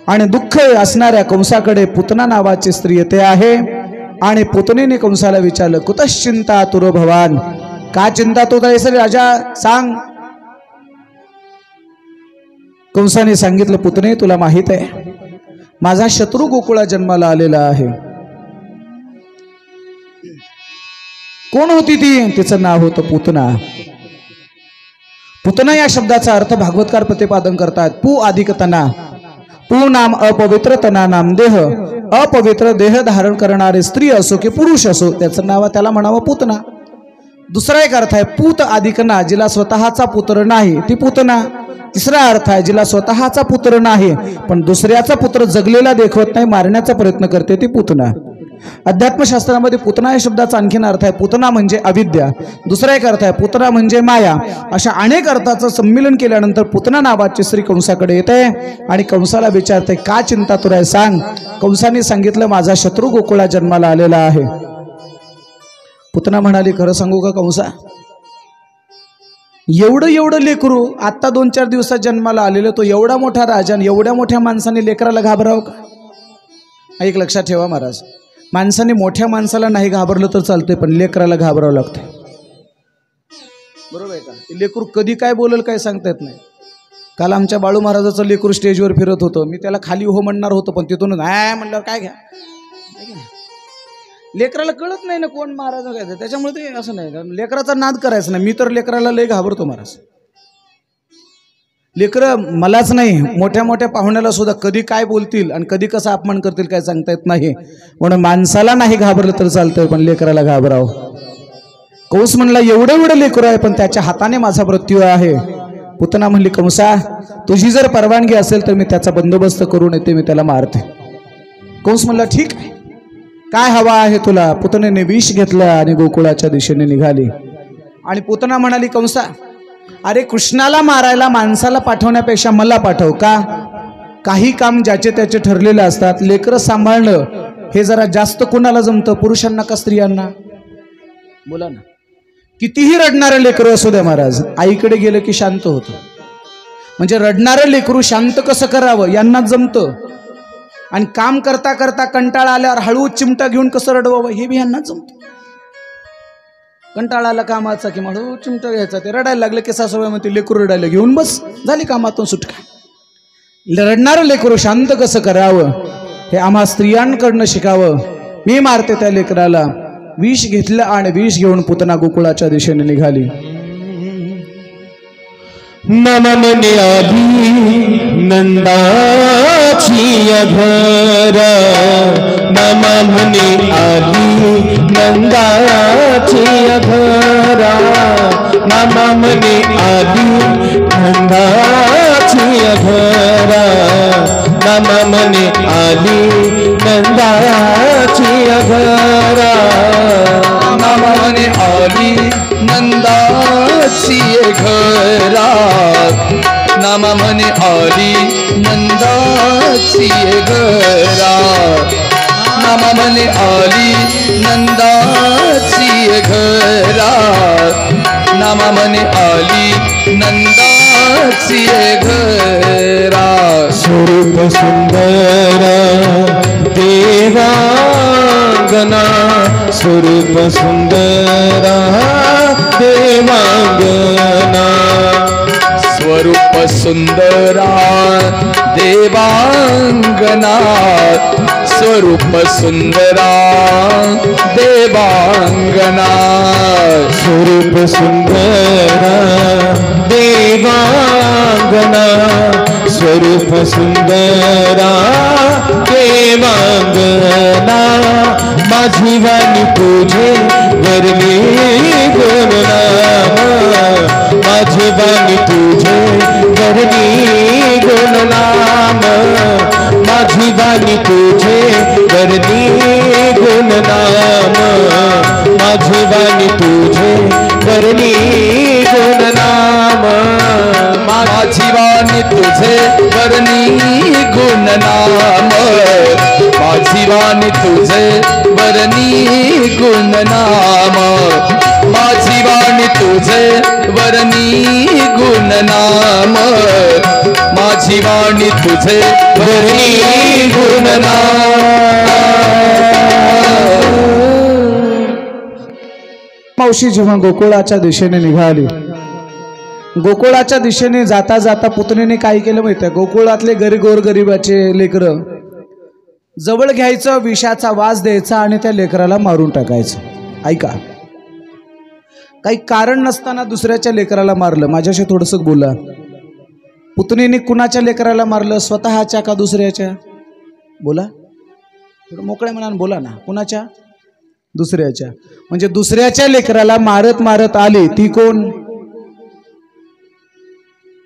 [SPEAKER 3] आणि दुःख असणाऱ्या कंसाकडे पुतना नावाची स्त्री येते आहे आणि पुतनेने कंसाला विचारलं, कुतश्चिंता तुरो भवान, का चिंता तो तरी राजा सांग. कंसाने सांगितलं, पुतने तुला माहित आहे माझा शत्रू गोकुळा जन्माला आलेला आहे. कोण होती ती? तिचं नाव होतं पुतना. पुतना या शब्दाचा अर्थ भागवतकार प्रतिपादन करतात, पू अधिक तना. पू नाम अपवित्र, तना नाम देह. अपवित्र देह धारण करणारे स्त्री असो की पुरुष असो त्याचं नाव त्याला म्हणावं पुतना. दुसरा एक अर्थ आहे पूत अधिकना, जिला स्वतःचा पुत्र नाही ती पुतना. तिसरा अर्थ आहे जिला स्वतःचा पुत्र नाही पण दुसऱ्याचा पुत्र जगलेला देखवत नाही, मारण्याचा प्रयत्न करते ती पुतना. अध्यात्मशास्त्रामध्ये पुतना या शब्दाचा आणखीन अर्थ आहे. पुतना म्हणजे अविद्या, दुसरा एक अर्थ आहे पुतना म्हणजे माया. अशा अनेक अर्थाचं संमिलन केल्यानंतर पुतना नावाचे श्री कंसाकडे येते आणि कंसाला विचारते, का चिंता तुला आहे सांग. कंसाने सांगितलं, माझा शत्रू गोकुळा जन्माला आलेला आहे. पुतना म्हणाली, खरं सांगू का कंसा, एवढं लेकरू आत्ता 2-4 दिवसात जन्माला आलेलं, तो एवढा मोठा राजा आणि एवढ्या मोठ्या माणसाने लेकराला घाबरावं का. एक लक्षात ठेवा महाराज, माणसाने मोठ्या माणसाला नाही घाबरलं तर चालतंय, पण लेकराला घाबरावं लागतंय. बरोबर आहे का. लेकरू कधी काय बोलल काय सांगता येत नाही. काल आमच्या बाळू महाराजाचं लेकरू स्टेजवर फिरत होतं, मी त्याला खाली हो म्हणणार होतो, पण तिथून म्हणल्यावर काय घ्या. लेकराला कळत नाही ना कोण महाराज काय, त्याच्यामुळे ते असं नाही, लेकराचा नाद करायचा नाही. मी तर लेकराला लय घाबरतो महाराज. लेकरं मलाच नाही, मोठ्या मोठ्या पाहुण्याला सुद्धा कधी काय बोलतील आणि कधी कसा अपमान करतील काय सांगता येत नाही. म्हणून माणसाला नाही घाबरलं तर चालतंय, पण लेकराला घाबरावं. कंस म्हणला, एवढं लेकरू आहे पण त्याच्या हाताने माझा मृत्यू आहे. पुतना म्हणली, कंसा तुझी जर परवानगी असेल तर मी त्याचा बंदोबस्त करून येते, मी त्याला मारते. कंस म्हणला, ठीक आहे, काय हवा आहे तुला. पुतनेने विष घेतलं आणि गोकुळाच्या दिशेने निघाली. आणि पुतना म्हणाली, कंसा अरे कृष्णाला मारायला माणसाला पाठवण्यापेक्षा मला पाठव का. काही काम ज्याचे त्याचे ठरलेले असतात. लेकरं सांभाळणं हे जरा जास्त कुणाला जमतं, पुरुषांना का स्त्रियांना. बोला ना. कितीही रडणारं लेकरू असू द्या महाराज, आईकडे गेलं की शांत होतं. म्हणजे रडणारं लेकरू शांत कसं करावं यांनाच जमतं. आणि काम करता करता कंटाळा आल्यावर हळू चिमटा घेऊन कसं रडवावं हे बी यांनाच जमतं. कंटाळा आला कामाचा की हळू चिमटा घ्यायचा, ते रडायला लागले की सासूबाई म्हणते, लेकरू रडायला घेऊन बस, झाली कामातून सुटका. रडणारं लेकरू शांत कसं करावं हे आम्हा स्त्रियांकडनं शिकावं. मी मारते त्या लेकराला. विष घेतलं आणि विष घेऊन पुतना गोकुळाच्या दिशेने निघाली.
[SPEAKER 1] नममने आली नंदाची घर, नममने आली नंदाची घर, नममने आली नंदाची घर, नममने आली नंदाची घर,
[SPEAKER 2] नममने आली नंदाची घरा, नममने आली नंदाची घरा, नममने आली नंदाची घरा, नममने आली नंदाची घरा.
[SPEAKER 1] स्वरूप सुंदर देवांगना, स्वरूप सुंदर देवांगना,
[SPEAKER 2] स्वरूप सुंदरा देवांगना, स्वरूप सुंदरा देवांगना,
[SPEAKER 1] स्वरूप सुंदर देवांगना, स्वरूप सुंदरा देवांगना. माझी वाणी तुझे वरली गुणनाम, माझी वाणी तुझे वरली गुणनाम, माझी वाणी तुझे वरली गुणनाम, माझी वाणी तुझे वरली गुणनाम,
[SPEAKER 2] माझी वाणी तुझे वरनी गुणनाम, माझी वाणी तुझे वरनी गुणनाम, माझी वाणी तुझे वरनी गुणनाम, माझी वाणी तुझे वरनी गुणनाम.
[SPEAKER 3] मावशी जेव्हा गोकुळाच्या दिशेने निघाली, गोकुळाच्या दिशेने जाता जाता पुतणीने काय केलं माहिती आहे. गोकुळातले गोरगरिबाचे लेकरं जवळ घ्यायचं, विषाचा वास द्यायचा आणि त्या लेकराला मारून टाकायचं. ऐका, काही कारण नसताना दुसऱ्याच्या लेकराला मारलं. माझ्याशी थोडंसं बोला. पुतणीने कुणाच्या लेकराला मारलं, स्वतःच्या का दुसऱ्याच्या? बोला, थोडं मोकळ्या मनाने बोला ना. कुणाच्या? दुसऱ्याच्या. म्हणजे दुसऱ्याच्या लेकराला मारत मारत आली ती कोण?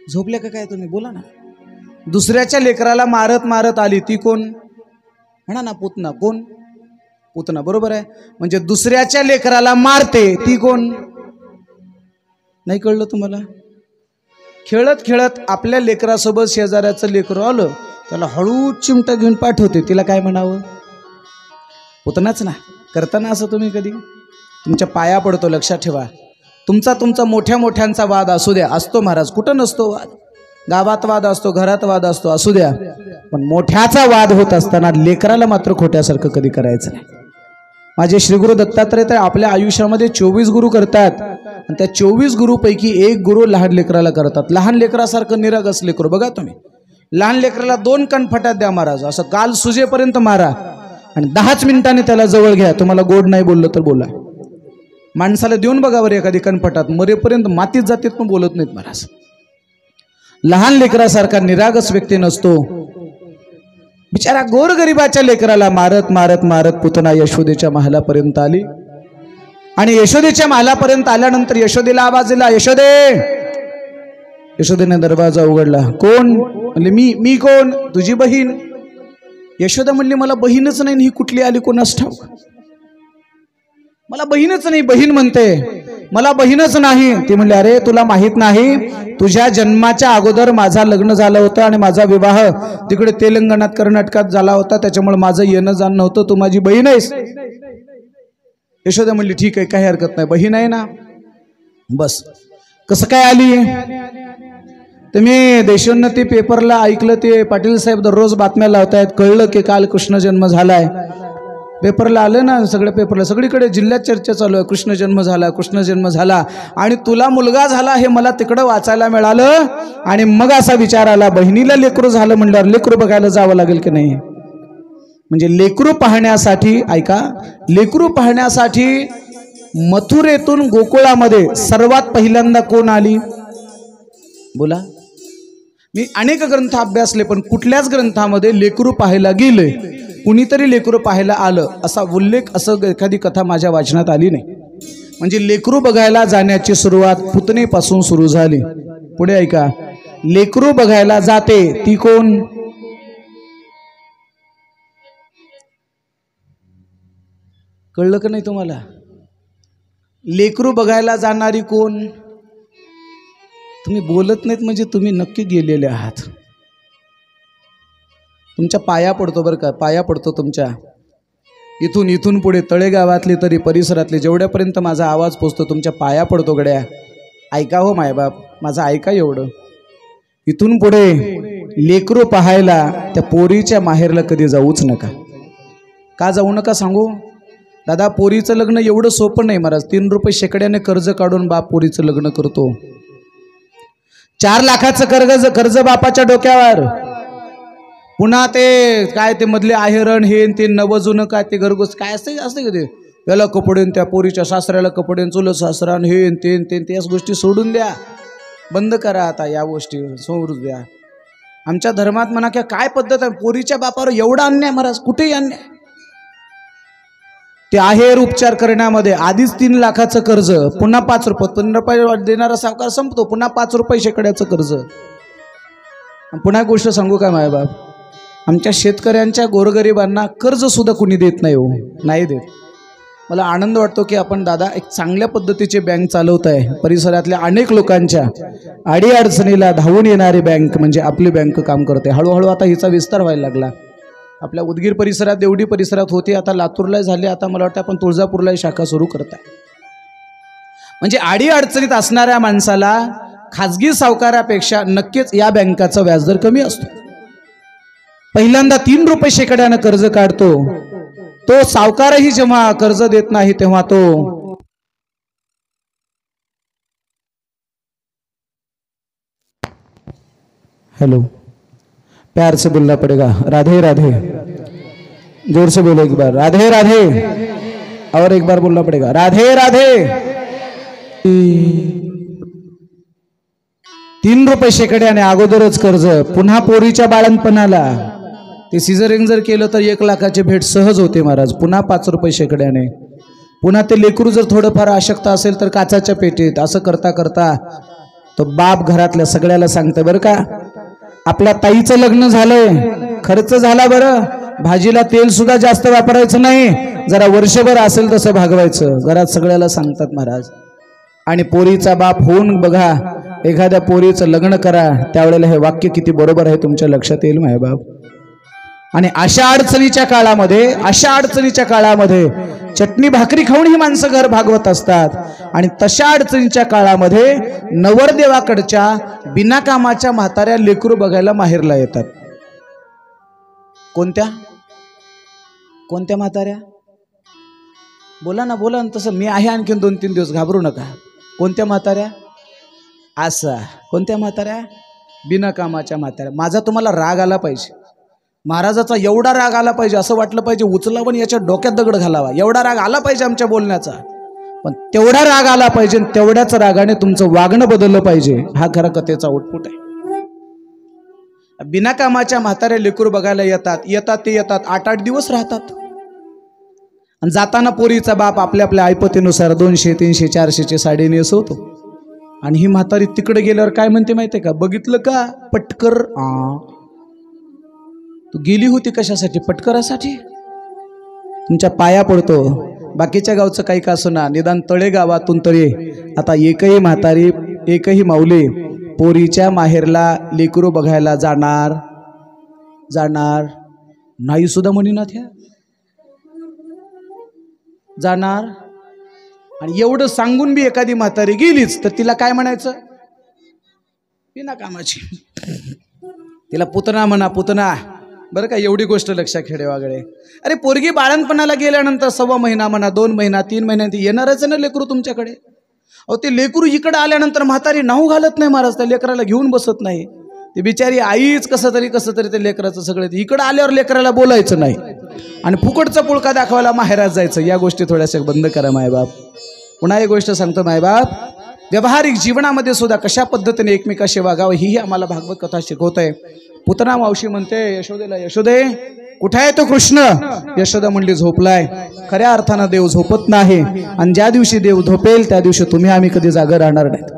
[SPEAKER 3] झोपले का काय तुम्ही? बोला ना. दुसऱ्याच्या लेकराला मारत मारत आली ती कोण? म्हणा ना. पुतना कोण? पुतना, बरोबर आहे. म्हणजे दुसऱ्याच्या लेकराला मारते ती कोण? नाही कळलं तुम्हाला? खेळत खेळत आपल्या लेकरासोबत शेजाऱ्याचं लेकरं आलं, त्याला हळू चिमटा घेऊन पाठवते, तिला काय म्हणावं? पुतनाच ना. करताना असं तुम्ही कधी? तुमच्या पाया पडतो, लक्षात ठेवा. तुमचा मोठ्या मोठ्यांचा वाद असू द्या, असतो महाराज, कुठं नसतो वाद? गावात वाद असतो, घरात वाद असतो, असू द्या. पण मोठ्याचा वाद होत असताना लेकराला मात्र खोट्यासारखं कधी करायचं नाही. माझे श्रीगुरु दत्तात्रय तर आपल्या आयुष्यामध्ये 24 गुरु करतात आणि त्या 24 गुरुपैकी एक गुरु लहान लेकराला करतात. लहान लेकरासारखं निरागस लेकरू बघा तुम्ही. लहान लेकराला 2 कणफटात द्या महाराज, असं गाल सुजेपर्यंत मारा आणि 10च मिनिटांनी त्याला जवळ घ्या. तुम्हाला गोड नाही बोललं तर बोला. माणसाला देऊन बघा बरं एखादी कणफटात, मरेपर्यंत मातीत जातीत पण बोलत नाहीत महाराज. लहान लेकरासारखा निरागस व्यक्ती नसतो. बिचारा गोरगरिबाच्या लेकराला मारत मारत मारत पुतना यशोदेच्या महालापर्यंत आली आणि यशोदेच्या महालापर्यंत आल्यानंतर यशोदेला आवाज दिला, यशोदे. यशोदेने दरवाजा उघडला. कोण? म्हणले मी कोण? तुझी बहीण. यशोदा म्हणली मला बहीणच नाही, ही कुठली आली कोणास ठाऊक? मला बहीणच नाही. बहीण म्हणते मला बहीणच नाही. ती म्हणली अरे तुला माहित नाही, तुझ्या जन्माच्या अगोदर माझा लग्न झालं होतं आणि माझा विवाह तिकडे तेलंगणात कर्नाटकात झाला होता, त्याच्यामुळे माझं येणं जाणं नव्हतं, तू माझी बहीण आहेस. यशोदा म्हणली ठीक आहे, काही हरकत नाही, बहीण आहे ना. बस कसं काय आली? तुम्ही देशोन्नती पेपरला ऐकलं, ते पाटील साहेब दररोज बातम्या लावतायत, कळलं की काल कृष्ण जन्म झालाय. पेपरला आलं ना, सगळ्या पेपरला सगळीकडे जिल्ह्यात चर्चा चालू आहे, कृष्ण जन्म झाला, कृष्ण जन्म झाला. आणि तुला मुलगा झाला हे मला तिकडं वाचायला मिळालं. आणि मग असा विचार आला, बहिणीला लेकरू झालं म्हणल्यावर लेकरू बघायला जावं लागेल की नाही? म्हणजे लेकरू पाहण्यासाठी, ऐका, लेकरू पाहण्यासाठी मथुरेतून गोकुळामध्ये सर्वात पहिल्यांदा कोण आली? बोला. मी अनेक ग्रंथ अभ्यासले पण कुठल्याच ग्रंथामध्ये लेकरू पाहायला गेले, कुणीतरी लेकरू पाहायला आलं असा उल्लेख, असं एखादी कथा माझ्या वाचनात आली नाही. म्हणजे लेकरू बघायला जाण्याची सुरुवात पुतनेपासून सुरू झाली. पुढे ऐका, लेकरू बघायला जाते ती कोण? कळलं का नाही तुम्हाला? लेकरू बघायला जाणारी कोण? तुम्ही बोलत नाहीत म्हणजे तुम्ही नक्की गेलेले आहात. तुमच्या पाया पडतो बरं का, पाया पडतो तुमच्या. इथून पुढे तळेगावातली तरी परिसरातली जेवढ्यापर्यंत माझा आवाज पोचतो तुमच्या पाया पडतो गड्या. ऐका हो मायबाप, माझं ऐका एवढं. इथून पुढे लेकरू पाहायला त्या पोरीच्या माहेरला कधी जाऊच नका. का जाऊ नका सांगू? दादा, पोरीचं लग्न एवढं सोपं नाही महाराज. 3 रुपये शेकड्याने कर्ज काढून बाप पोरीचं लग्न करतो. 4 लाखाचं कर्ज बापाच्या डोक्यावर. पुन्हा ते काय ते मधले आहेरण हे ते नवजुनं काय ते घरगुस काय असते का ते, याला कपडे, त्या पोरीच्या सासऱ्याला कपडे, चुलत सासरा हे ते त्याच गोष्टी सोडून द्या. बंद करा आता या गोष्टी, सोडून द्या. आमच्या धर्मात म्हणा की काय पद्धत आहे, पोरीच्या बापावर एवढा अन्याय महाराज, कुठेही अन्याय. ते आहेर उपचार करण्यामध्ये आधीच 3 लाखाचं कर्ज, पुन्हा 5 रुपये, 15 रुपये देणारा सावकार संपतो, पुन्हा 5 रुपये शेकड्याचं कर्ज. पुन्हा गोष्ट सांगू का मायबाप, आमच्या शेतकऱ्यांच्या गोरगरिबांना कर्ज सुद्धा कुणी देत नाही हो, नाही देत. मला आनंद वाटतो की आपण दादा एक चांगल्या पद्धतीची बँक चालवत आहे. परिसरातल्या अनेक लोकांच्या अडीअडचणीला धावून येणारी बँक म्हणजे आपली बँक काम करते. हळूहळू आता हिचा विस्तार व्हायला लागला. आपल्या उदगीर परिसरात, देवडी परिसरात होती, आता लातूरला झाली, आता मला वाटतं आपण तुळजापूरलाही शाखा सुरू करताय. म्हणजे अडीअडचणीत असणाऱ्या माणसाला खाजगी सावकारापेक्षा नक्कीच या बँकाचा व्याजदर कमी असतो. पहिल्यांदा 3 रुपये शेकड्यानं कर्ज काढतो तो सावकारही जेव्हा कर्ज देत नाही तेव्हा तो हेलो प्यार से बोलना पड़ेगा, राधे राधे, जोर से बोलो एक बार, राधे राधे, और एक बार बोलना पड़ेगा, राधे राधे. 3 रुपये शेकड्याने अगोदरच कर्ज, पुन्हा पोरीच्या बाळंतपणाला ते सिझरिंग जर केलं तर 1 लाखाची भेट सहज होते महाराज. पुन्हा 5 रुपये शेकड्याने, पुन्हा ते लेकरू जर थोडंफार अशक्त असेल तर काचाच्या पेटीत. असं करता करता तो बाप घरातल्या सगळ्याला सांगतं, बरं का आपल्या ताईचं लग्न झालंय, खर्च झाला बरं, भाजीला तेल सुद्धा जास्त वापरायचं नाही, जरा वर्षभर असेल तसं भागवायचं. घरात सगळ्याला सांगतात महाराज. आणि पोरीचा बाप होऊन बघा, एखाद्या पोरीचं लग्न करा, त्यावेळेला हे वाक्य किती बरोबर आहे तुमच्या लक्षात येईल माय बाप. आणि अशा अडचणीच्या काळामध्ये चटणी भाकरी खाऊन ही माणसं घर भागवत असतात. आणि तशा अडचणीच्या काळामध्ये नवरदेवाकडच्या बिनाकामाच्या म्हाताऱ्या लेकरू बघायला माहेरला येतात. कोणत्या म्हाताऱ्या? बोला ना तसं मी आहे आणखीन 2-3 दिवस, घाबरू नका. कोणत्या म्हाताऱ्या? असा कोणत्या म्हाताऱ्या? बिनाकामाच्या म्हाताऱ्या. माझा तुम्हाला राग आला पाहिजे, महाराजाचा एवढा राग आला पाहिजे, असं वाटलं पाहिजे उचलावं आणि याच्या डोक्यात दगड घालावा, एवढा राग आला पाहिजे आमच्या बोलण्याचा. पण तेवढा राग आला पाहिजे, तेवढ्याच रागाने तुमचं वागणं बदललं पाहिजे. हा खरा कथेचा आउटपुट आहे. बिनाकामाच्या म्हाताऱ्या लेकरू बघायला येतात 8-8 दिवस राहतात. आणि जाताना पोरीचा बाप आपल्या ऐपतीनुसार 200, 300, 400ची साडी नेसवतो. आणि ही म्हातारी तिकडे गेल्यावर काय म्हणते माहितीये का? बघितलं का पटकर? तू गेली होती कशासाठी? पटकरासाठी. तुमच्या पाया पडतो. बाकीच्या गावचं काही का असोना, निदान तळेगावातून तरी आता एकही म्हातारी, एकही माऊली पोरीच्या माहेरला लेकरू बघायला जाणार नाही सुद्धा म्हणीनात ह्या. जाणार. आणि एवढं सांगून बी एखादी म्हातारी गेलीच तर तिला काय म्हणायचं? बिना कामाची. तिला पुतना म्हणा, पुतना. बरं का, एवढी गोष्ट लक्षात खेडेवागळे. अरे पोरगी बाळणपणाला गेल्यानंतर 1.25 महिना म्हणा, 2 महिना, 3 महिन्यात येणारच ना लेकरू तुमच्याकडे. अहो ते लेकरू इकडं आल्यानंतर म्हातारी नाहू घालत नाही महाराज, त्या लेकराला घेऊन बसत नाही. ती बिचारी आईच कसं तरी ते लेकराचं सगळं. इकडं आल्यावर लेकराला बोलायचं नाही आणि फुकटचा पुळका दाखवायला माहेरात जायचं. या गोष्टी थोड्याशा बंद करा मायबाप. पुन्हा एक गोष्ट सांगतो मायबाप, व्यावहारिक जीवनामध्ये सुद्धा कशा पद्धतीने एकमेकाशी वागावं ही आम्हाला भागवत कथा शिकवत आहे. पुतना मावशी म्हणते यशोदेला, यशोदे कुठे आहे तो कृष्ण? यशोदा म्हणली झोपलाय. खऱ्या अर्थानं देव झोपत नाही, आणि ज्या दिवशी देव झोपेल त्या दिवशी तुम्ही आम्ही कधी जागा राहणार नाहीत.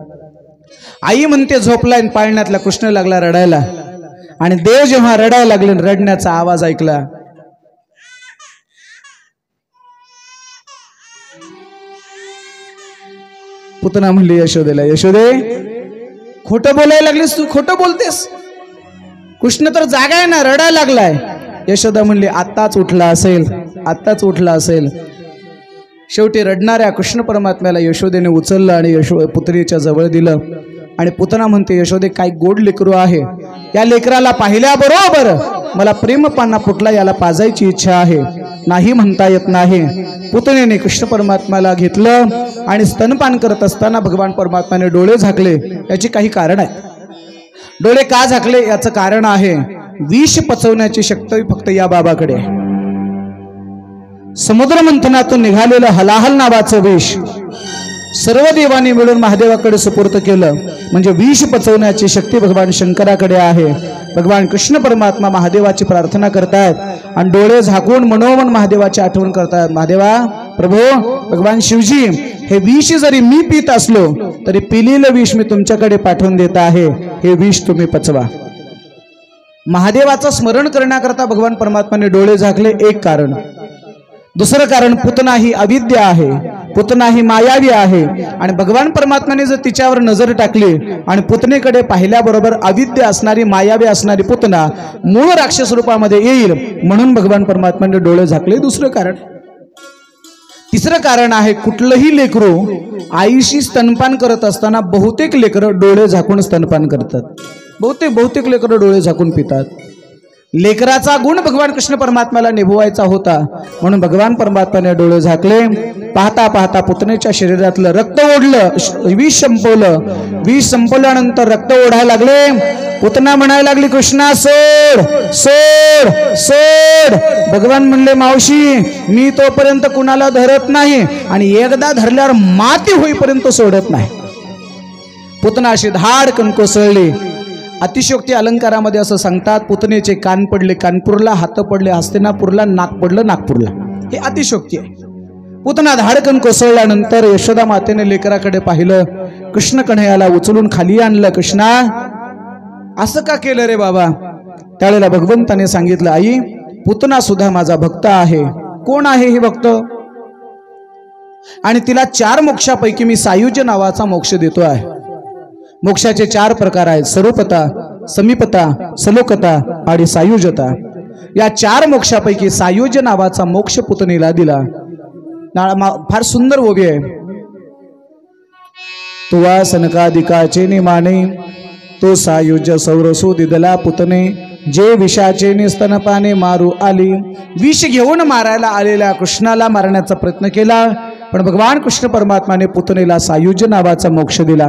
[SPEAKER 3] आई म्हणते झोपलाय, पाळण्यातला कृष्ण लागला रडायला. आणि देव जेव्हा रडायला लागले, रडण्याचा आवाज ऐकला. पुतना म्हणली यशोदेला, यशोदे खोटं बोलायला लागलीस तू, खोटं बोलतेस. कृष्ण तर जागा आहे ना, रडायला लागलाय. यशोदा म्हणली आत्ताच उठला असेल. शेवटी रडणाऱ्या कृष्ण परमात्म्याला यशोदेने उचललं आणि पुत्रीच्या जवळ दिलं. आणि पुतना म्हणते यशोदे काय गोड लेकरू आहे, या लेकराला पाहिल्याबरोबर मला प्रेमपाना फुटला, याला पाजायची इच्छा आहे, नाही म्हणता येत नाही. पुतणीने कृष्ण परमात्म्याला घेतलं आणि स्तनपान करत असताना भगवान परमात्म्याने डोळे झाकले. याची काही कारण आहे. डोळे का झाकले याचं कारण आहे, विष पचवण्याची शक्ती फक्त या बाबाकडे आहे. समुद्र मंथनातून निघालेलं हलाहल नावाचं विष सर्व देवांनी मिळून महादेवाकडे सुपूर्त केलं. म्हणजे विष पचवण्याची शक्ती भगवान शंकराकडे आहे. भगवान कृष्ण परमात्मा महादेवाची प्रार्थना करतायत आणि डोळे झाकून मनोमन महादेवाची आठवण करतायत. महादेवा प्रभू, भगवान शिवजी, हे विष जरी मी पीत असलो तरी पिलेलं विष मी तुमच्याकडे पाठवून देत आहे, हे विष तुम्ही पचवा. महादेवाचं स्मरण करण्याकरता भगवान परमात्माने डोळे झाकले, एक कारण. दुसरं कारण, पुतना ही अविद्या आहे, पुतना ही मायावी आहे. आणि भगवान परमात्म्याने जर तिच्यावर नजर टाकली आणि पुतनेकडे पाहिल्याबरोबर अविद्या असणारी, मायावी असणारी पुतना मूळ राक्षस रूपामध्ये येईल, म्हणून भगवान परमात्म्याने डोळे झाकले. दुसरं कारण. तिसरं कारण आहे, कुठलंही लेकरू आईशी स्तनपान करत असताना बहुतेक लेकरं डोळे झाकून स्तनपान करतात. बहुतेक लेकरं डोळे झाकून पितात. लेकराचा गुण भगवान कृष्ण परमात्म्याला निभवायचा होता, म्हणून भगवान परमात्म्याने डोळे झाकले. पाहता पाहता पुतनेच्या शरीरातलं रक्त ओढलं, विष संपवलं. विष संपवल्यानंतर रक्त ओढायला लागले. पुतना म्हणायला लागली, कृष्णा सोड सोड सोड. भगवान म्हणले, मावशी मी तोपर्यंत कुणाला धरत नाही आणि एकदा धरल्यावर माती होईपर्यंत सोडत नाही. पुतना अशी धाडकन कोसळली. अतिशयोक्ती अलंकारामध्ये असं सांगतात, पुतनेचे कान पडले कानपूरला, हात पडले हस्तिनापूरला, नाक पडलं नागपूरला. हे अतिशयोक्ती आहे. पुतना धाडकन कोसळल्यानंतर यशोदा मातेने लेकराकडे पाहिलं, कृष्ण कन्हैयाला उचलून खाली आणलं. कृष्णा असं का केलं रे बाबा? त्यावेळेला भगवंताने सांगितलं, आई पुतना सुद्धा माझा भक्त आहे. कोण आहे ही भक्त? आणि तिला 4 मोक्षापैकी मी सायुज्य नावाचा मोक्ष देतो आहे. मोक्षाचे 4 प्रकार आहेत: स्वरूपता, समीपता, सलोकता आणि सायुज्यता. या 4 मोक्षापैकी सायुज्य नावाचा मोक्ष पुतणीला दिला. फार सुंदर ओवी आहे. तुवा सनकादिकाचे निमाने तो सायुज्य सौरसू दिदला पुतने जे विषाचे निस्तनपाने मारू आली. विष घेऊन मारायला आलेल्या कृष्णाला मारण्याचा प्रयत्न केला, पण भगवान कृष्ण परमात्माने पुतनेला सायुज्य नावाचा मोक्ष दिला.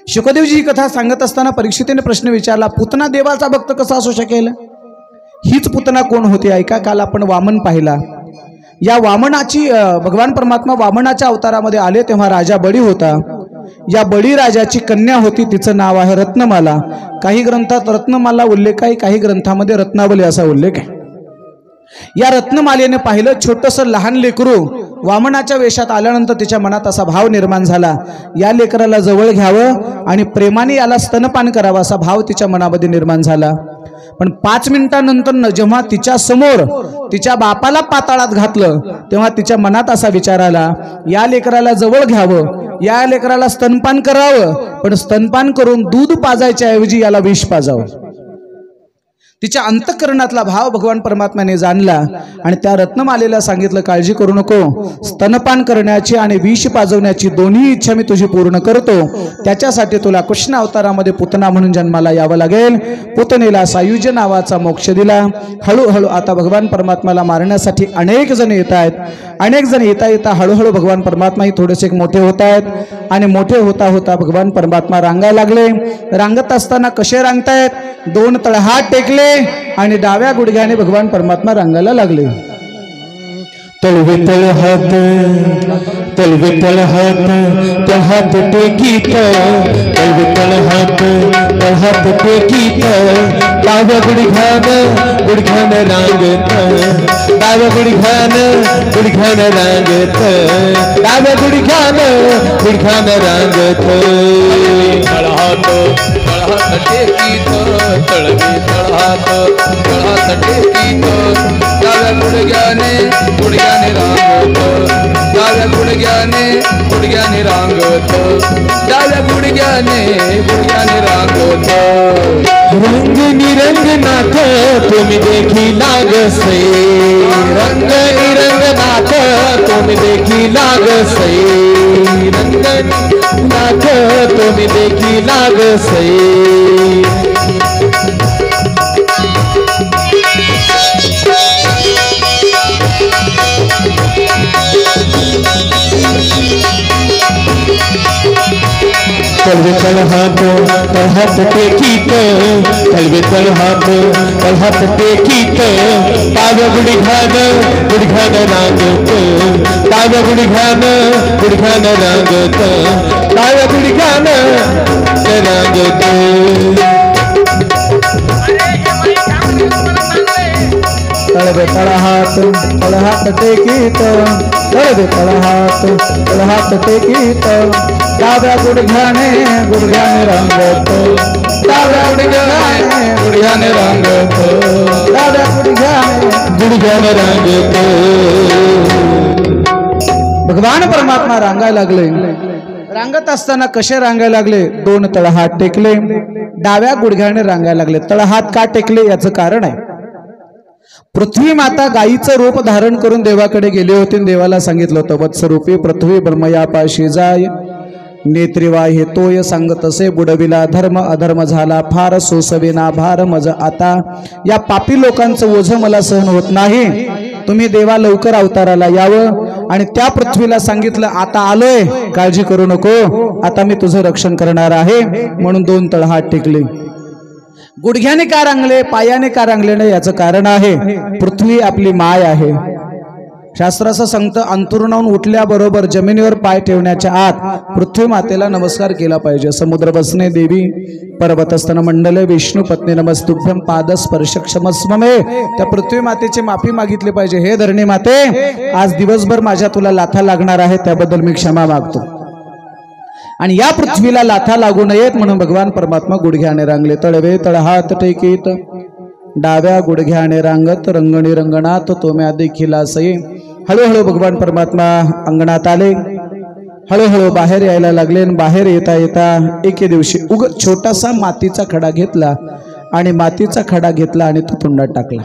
[SPEAKER 3] शुकदेवजी ही कथा सांगत असताना परीक्षितीने प्रश्न विचारला, पुतना देवाचा भक्त कसा असू शकेल? हीच पुतना कोण होती? ऐका, काल आपण वामन पाहिला. या वामनाची भगवान परमात्मा वामनाच्या अवतारामध्ये आले तेव्हा राजा बळी होता. या बळी राजाची कन्या होती, तिचं नाव आहे रत्नमाला. काही ग्रंथात रत्नमाला उल्लेख आहे, काही ग्रंथामध्ये रत्नावली असा उल्लेख आहे. या रत्नमालेने पाहिलं, छोटंसं लहान लेकरू वामनाच्या वेशात आल्यानंतर तिच्या मनात असा भाव निर्माण झाला, या लेकराला जवळ घ्यावं आणि प्रेमाने याला स्तनपान करावं असा भाव तिच्या मनामध्ये निर्माण झाला. पण 5 मिनिटांनंतर जेव्हा तिच्या समोर तिच्या बापाला पाताळात घातलं तेव्हा तिच्या मनात असा विचार आला, या लेकराला जवळ घ्यावं, या लेकराला स्तनपान करावं, पण स्तनपान करून दूध पाजायच्या ऐवजी याला विष पाजावं. तिच्या अंतःकरणातला भाव भगवान परमात्म्याने जाणला आणि त्या रत्नमालेला सांगितलं, काळजी करू नको, स्तनपान करण्याची आणि विष पाजवण्याची दोन्ही इच्छा मी तुझी पूर्ण करतो. त्याच्यासाठी तुला कृष्ण अवतारामध्ये पुतना म्हणून जन्माला यावं लागेल. पुतनेला सायुज्य नावाचा मोक्ष दिला. हळूहळू आता भगवान परमात्म्याला मारण्यासाठी अनेक जण येत आहेत. अनेक जण येता येता हळूहळू भगवान परमात्माही थोडेसे मोठे होत आहेत आणि मोठे होता होता भगवान परमात्मा रांगायला लागले. रांगत असताना कसे रांगतायत? 2 तळहात टेकले आणि डाव्या गुडघ्याने भगवान परमात्मा रांगायला लागले.
[SPEAKER 1] तळवे तळहात तळहात टेकीत, तळवे तळहात टेकीत, डाव्या गुडघ्यान रांगत, डाव्या गुडघ्यान रांगत, डाव्या गुडघ्यान रांगत.
[SPEAKER 2] तळहात टेकीत, तळवे तळहात टेकीत, डाव्या गुडघ्याने रांगत, डाव्या गुडघ्याने रांगत, डाव्या गुडघ्याने रांगत.
[SPEAKER 1] रंग निरंग नाथ तुम्ही देखी लागसे, रंग निरंग नाथ तुम्ही देखी लागसे, रंग नाथ तुम्ही देखी लागसे. तळवे तळहात टेकीत, तळवे तळहात टेकीत, डाव्या गुडघ्यान रांगत, डाव्या गुडघ्यान रांगत, डाव्या गुडघ्यान रांगत.
[SPEAKER 3] तळवे तळहात टेकीत, तळवे तळहात टेकीत, डाव्या गुडघ्याने रांगत, डाव्या गुडघ्याने रांगत, डाव्या गुडघ्याने रांगत. भगवान परमात्मा रांगायला लागले. रांगत असताना कसे रांगायला लागले? 2 तळहात टेकले, डाव्या गुडघ्याने रांगायला लागले. तळहात का टेकले याचं कारण आहे. पृथ्वी माता गायीचं रूप धारण करून देवाकडे गेले होते. देवाला सांगितलं होतं, वत्सरूपी पृथ्वी ब्रह्मयापाशी जाय, नेत्रिवा हे तोय सांगत असे बुडविला धर्म, अधर्म झाला फार सोसविना भार मज आता. या पापी लोकांचं ओझं मला सहन होत नाही, तुम्ही देवा लवकर अवताराला यावं. आणि त्या पृथ्वीला सांगितलं, आता आलोय, काळजी करू नको, आता मी तुझं रक्षण करणार आहे. म्हणून 2 तळहात टेकले. गुडघ्याने का रांगले, पायाने का रांगले नाही याचं कारण आहे, पृथ्वी आपली माय आहे. शास्त्र असं सांगतं, अंथरुणावून उठल्याबरोबर जमिनीवर पाय ठेवण्याच्या आत पृथ्वी मातेला नमस्कार केला पाहिजे. समुद्र बसने देवी पर्वतस्तन मंडले विष्णू पत्नी नमस्तुभ्यम पादस्पर्श क्षमस्व मे. त्या पृथ्वी मातेची माफी मागितली पाहिजे. हे धरणी माते, आज दिवसभर माझ्या तुला लाथा लागणार आहे, त्याबद्दल मी क्षमा मागतो. आणि या पृथ्वीला लाथा लागू नयेत म्हणून भगवान परमात्मा गुडघ्याने रांगले. तळवे तळहात टेकीत, डाव्या गुडघ्याने रांगत रंगणी रंगणात तोम्या देखील असये. हळूहळू भगवान परमात्मा अंगणात आले. हळूहळू बाहेर यायला लागले. बाहेर येता येता एके दिवशी छोटासा मातीचा खडा घेतला आणि मातीचा खडा घेतला आणि तो तोंडात टाकला.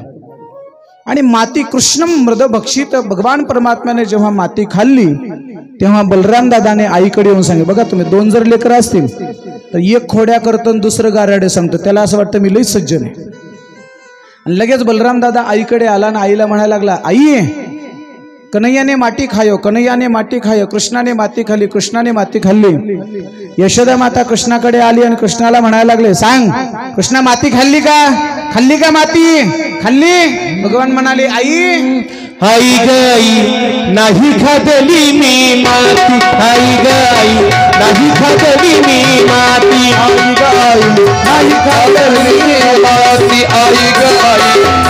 [SPEAKER 3] आणि माती कृष्णम मृद भक्षित. भगवान परमात्म्याने जेव्हा माती खाल्ली तेव्हा बलराम दादाने आईकडे येऊन सांगितलं, बघा तुम्ही दोन जर लेकरं असतील तर एक खोड्या करतं दुसरं गाराडे सांगतं. त्याला असं वाटतं मी लई सज्जन आहे. आणि लगेच बलराम दादा आईकडे आला आणि आईला म्हणायला लागला, आई कन्हैयाने माती खायो, कन्हैयाने माती खायो. कृष्णाने माती खाल्ली, कृष्णाने माती खाल्ली. यशोदा माता कृष्णाकडे आली आणि कृष्णाला म्हणायला लागले, सांग कृष्णा माती खाल्ली का? खाल्ली का माती? खाल्ली. भगवान म्हणाले, आई
[SPEAKER 1] आई गाई नाही खादली मी माती. आई गाई नाही खादली मी माती.
[SPEAKER 2] आई गाई नाही खादली मी माती. आई गाई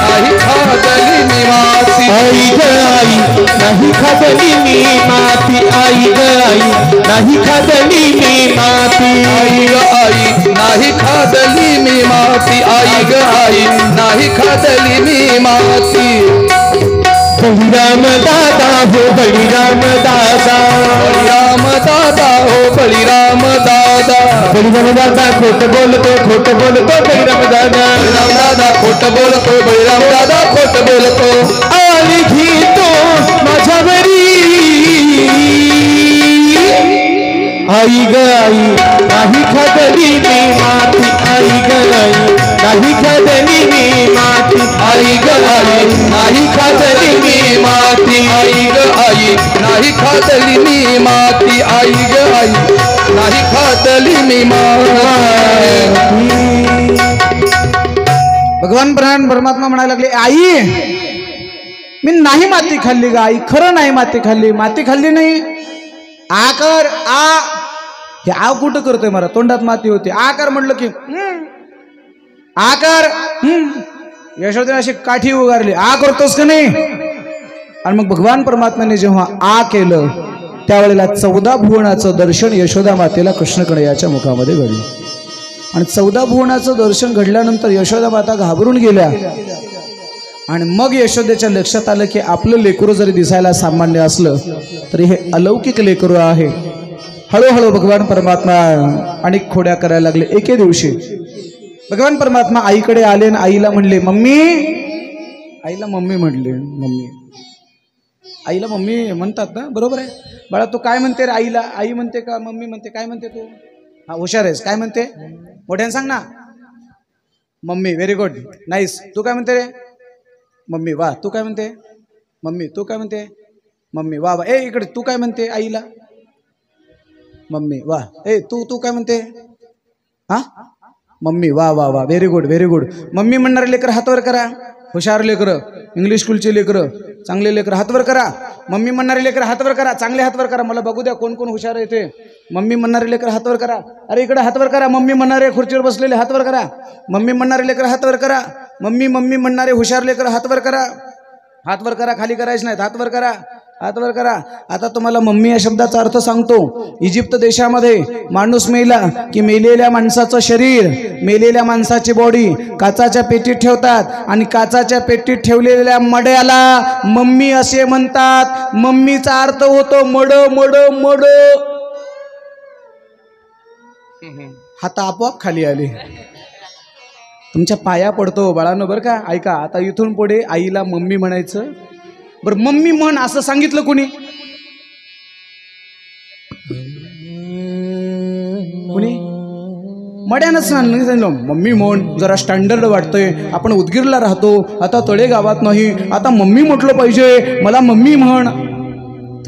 [SPEAKER 2] नाही खादली मी माती.
[SPEAKER 1] आई गाई नाही खादली मी माती. आई गाई नाही खादली मी माती.
[SPEAKER 2] आई गाई नाही खादली मी माती. आई गाई नाही खादली मी माती.
[SPEAKER 1] बलिराम दादा हो बलिराम दादा.
[SPEAKER 2] बलिराम दादा हो बलिराम दादा.
[SPEAKER 1] बलिराम दादा खोट बोलतो, खोट बोलतो बलिराम दादा.
[SPEAKER 2] बलिराम दादा खोट बोलतो. बलिराम दादा खोट बोलतो.
[SPEAKER 1] आली घेतो माझ्यावरी. आई गाई नाही खादली मी माती. आई गाई नाही खादली मी माती.
[SPEAKER 2] आई गाई नाही खादली मी माती. आई गाई नाही खादली मी माती. आई गाई नाही खादली मी माती.
[SPEAKER 3] भगवान परमात्मा म्हणायला लागले, आई मी नाही माती खाल्ली ग आई. खरं नाही माती खाल्ली. माती खाल्ली नाही. आकर आ हे आव कुठं करतोय मला? तोंडात माती होती. आकार म्हटलं की आकार. यशोदे अशी काठी उगारली. आ करतोस का नाही? आणि मग भगवान परमात्म्याने जेव्हा आ केलं त्यावेळेला 14 भुवनाचं दर्शन यशोदा मातेला कृष्ण कन्हैयाच्या मुखामध्ये घडलं. आणि 14 भुवनाचं दर्शन घडल्यानंतर यशोदा माता घाबरून गेल्या. आणि मग यशोदेच्या लक्षात आलं की आपलं लेकरू जरी दिसायला सामान्य असलं तरी हे अलौकिक लेकरू आहे. हळूहळू भगवान परमात्मा अनेक खोड्या करायला लागले. एके दिवशी भगवान परमात्मा आईकडे आले आणि आईला म्हणले, मम्मी. आईला मम्मी म्हणले. मम्मी आईला मम्मी म्हणतात ना, बरोबर आहे बाळा. तू काय म्हणते रे आईला? आई म्हणते का मम्मी म्हणते? काय म्हणते तू? हा हुशार आहेस. काय म्हणते? मोठ्याने सांग ना. मम्मी. Very good, nice. तू काय म्हणते रे? मम्मी. वा. तू काय म्हणते? मम्मी. तू काय म्हणते? मम्मी. वा वा. ए इकडे तू काय म्हणते आईला? मम्मी. वा. ए तू काय म्हणते? हा मम्मी. वा वा वा. Very good, very good. Mummy म्हणणारे लेकर हातवर करा. हुशार लेकरं, इंग्लिश स्कूलचे लेकरं, चांगले लेकरं हातवर करा. मम्मी म्हणणारे लेकर हातवर करा. चांगले हातवर करा. मला बघू द्या कोण कोण हुशार आहे ते. मम्मी म्हणणारे लेकर हातवर करा. अरे इकडे हातवर करा. मम्मी म्हणणारे खुर्चीवर बसलेले हातवर करा. मम्मी म्हणणारे लेकर हातवर करा. मम्मी म्हणणारे हुशार लेकर हातवर करा. हातवर करा. खाली करायचं नाहीत. हातवर करा. हातवर करा. आता तुम्हाला मम्मी या शब्दाचा अर्थ सांगतो. इजिप्त देशामध्ये माणूस मेला की मेलेल्या माणसाचं शरीर, मेलेल्या माणसाची बॉडी काचाच्या पेटीत ठेवतात आणि काचाच्या पेटीत ठेवलेल्या मड्याला मम्मी असे म्हणतात. मम्मीचा अर्थ होतो मड मड मड. हात आपोआप खाली आले. तुमच्या पाया पडतो बाळांनो बरं का. ऐका आता इथून पुढे आईला मम्मी म्हणायचं. बरं मम्मी म्हण असं सांगितलं कोणी? कोणी? मड्यानंच सांगितलं मम्मी म्हण. जरा स्टँडर्ड वाटतंय. आपण उदगीरला राहतो, आता तळे गावात नाही, आता मम्मी म्हटलं पाहिजे. मला मम्मी म्हण.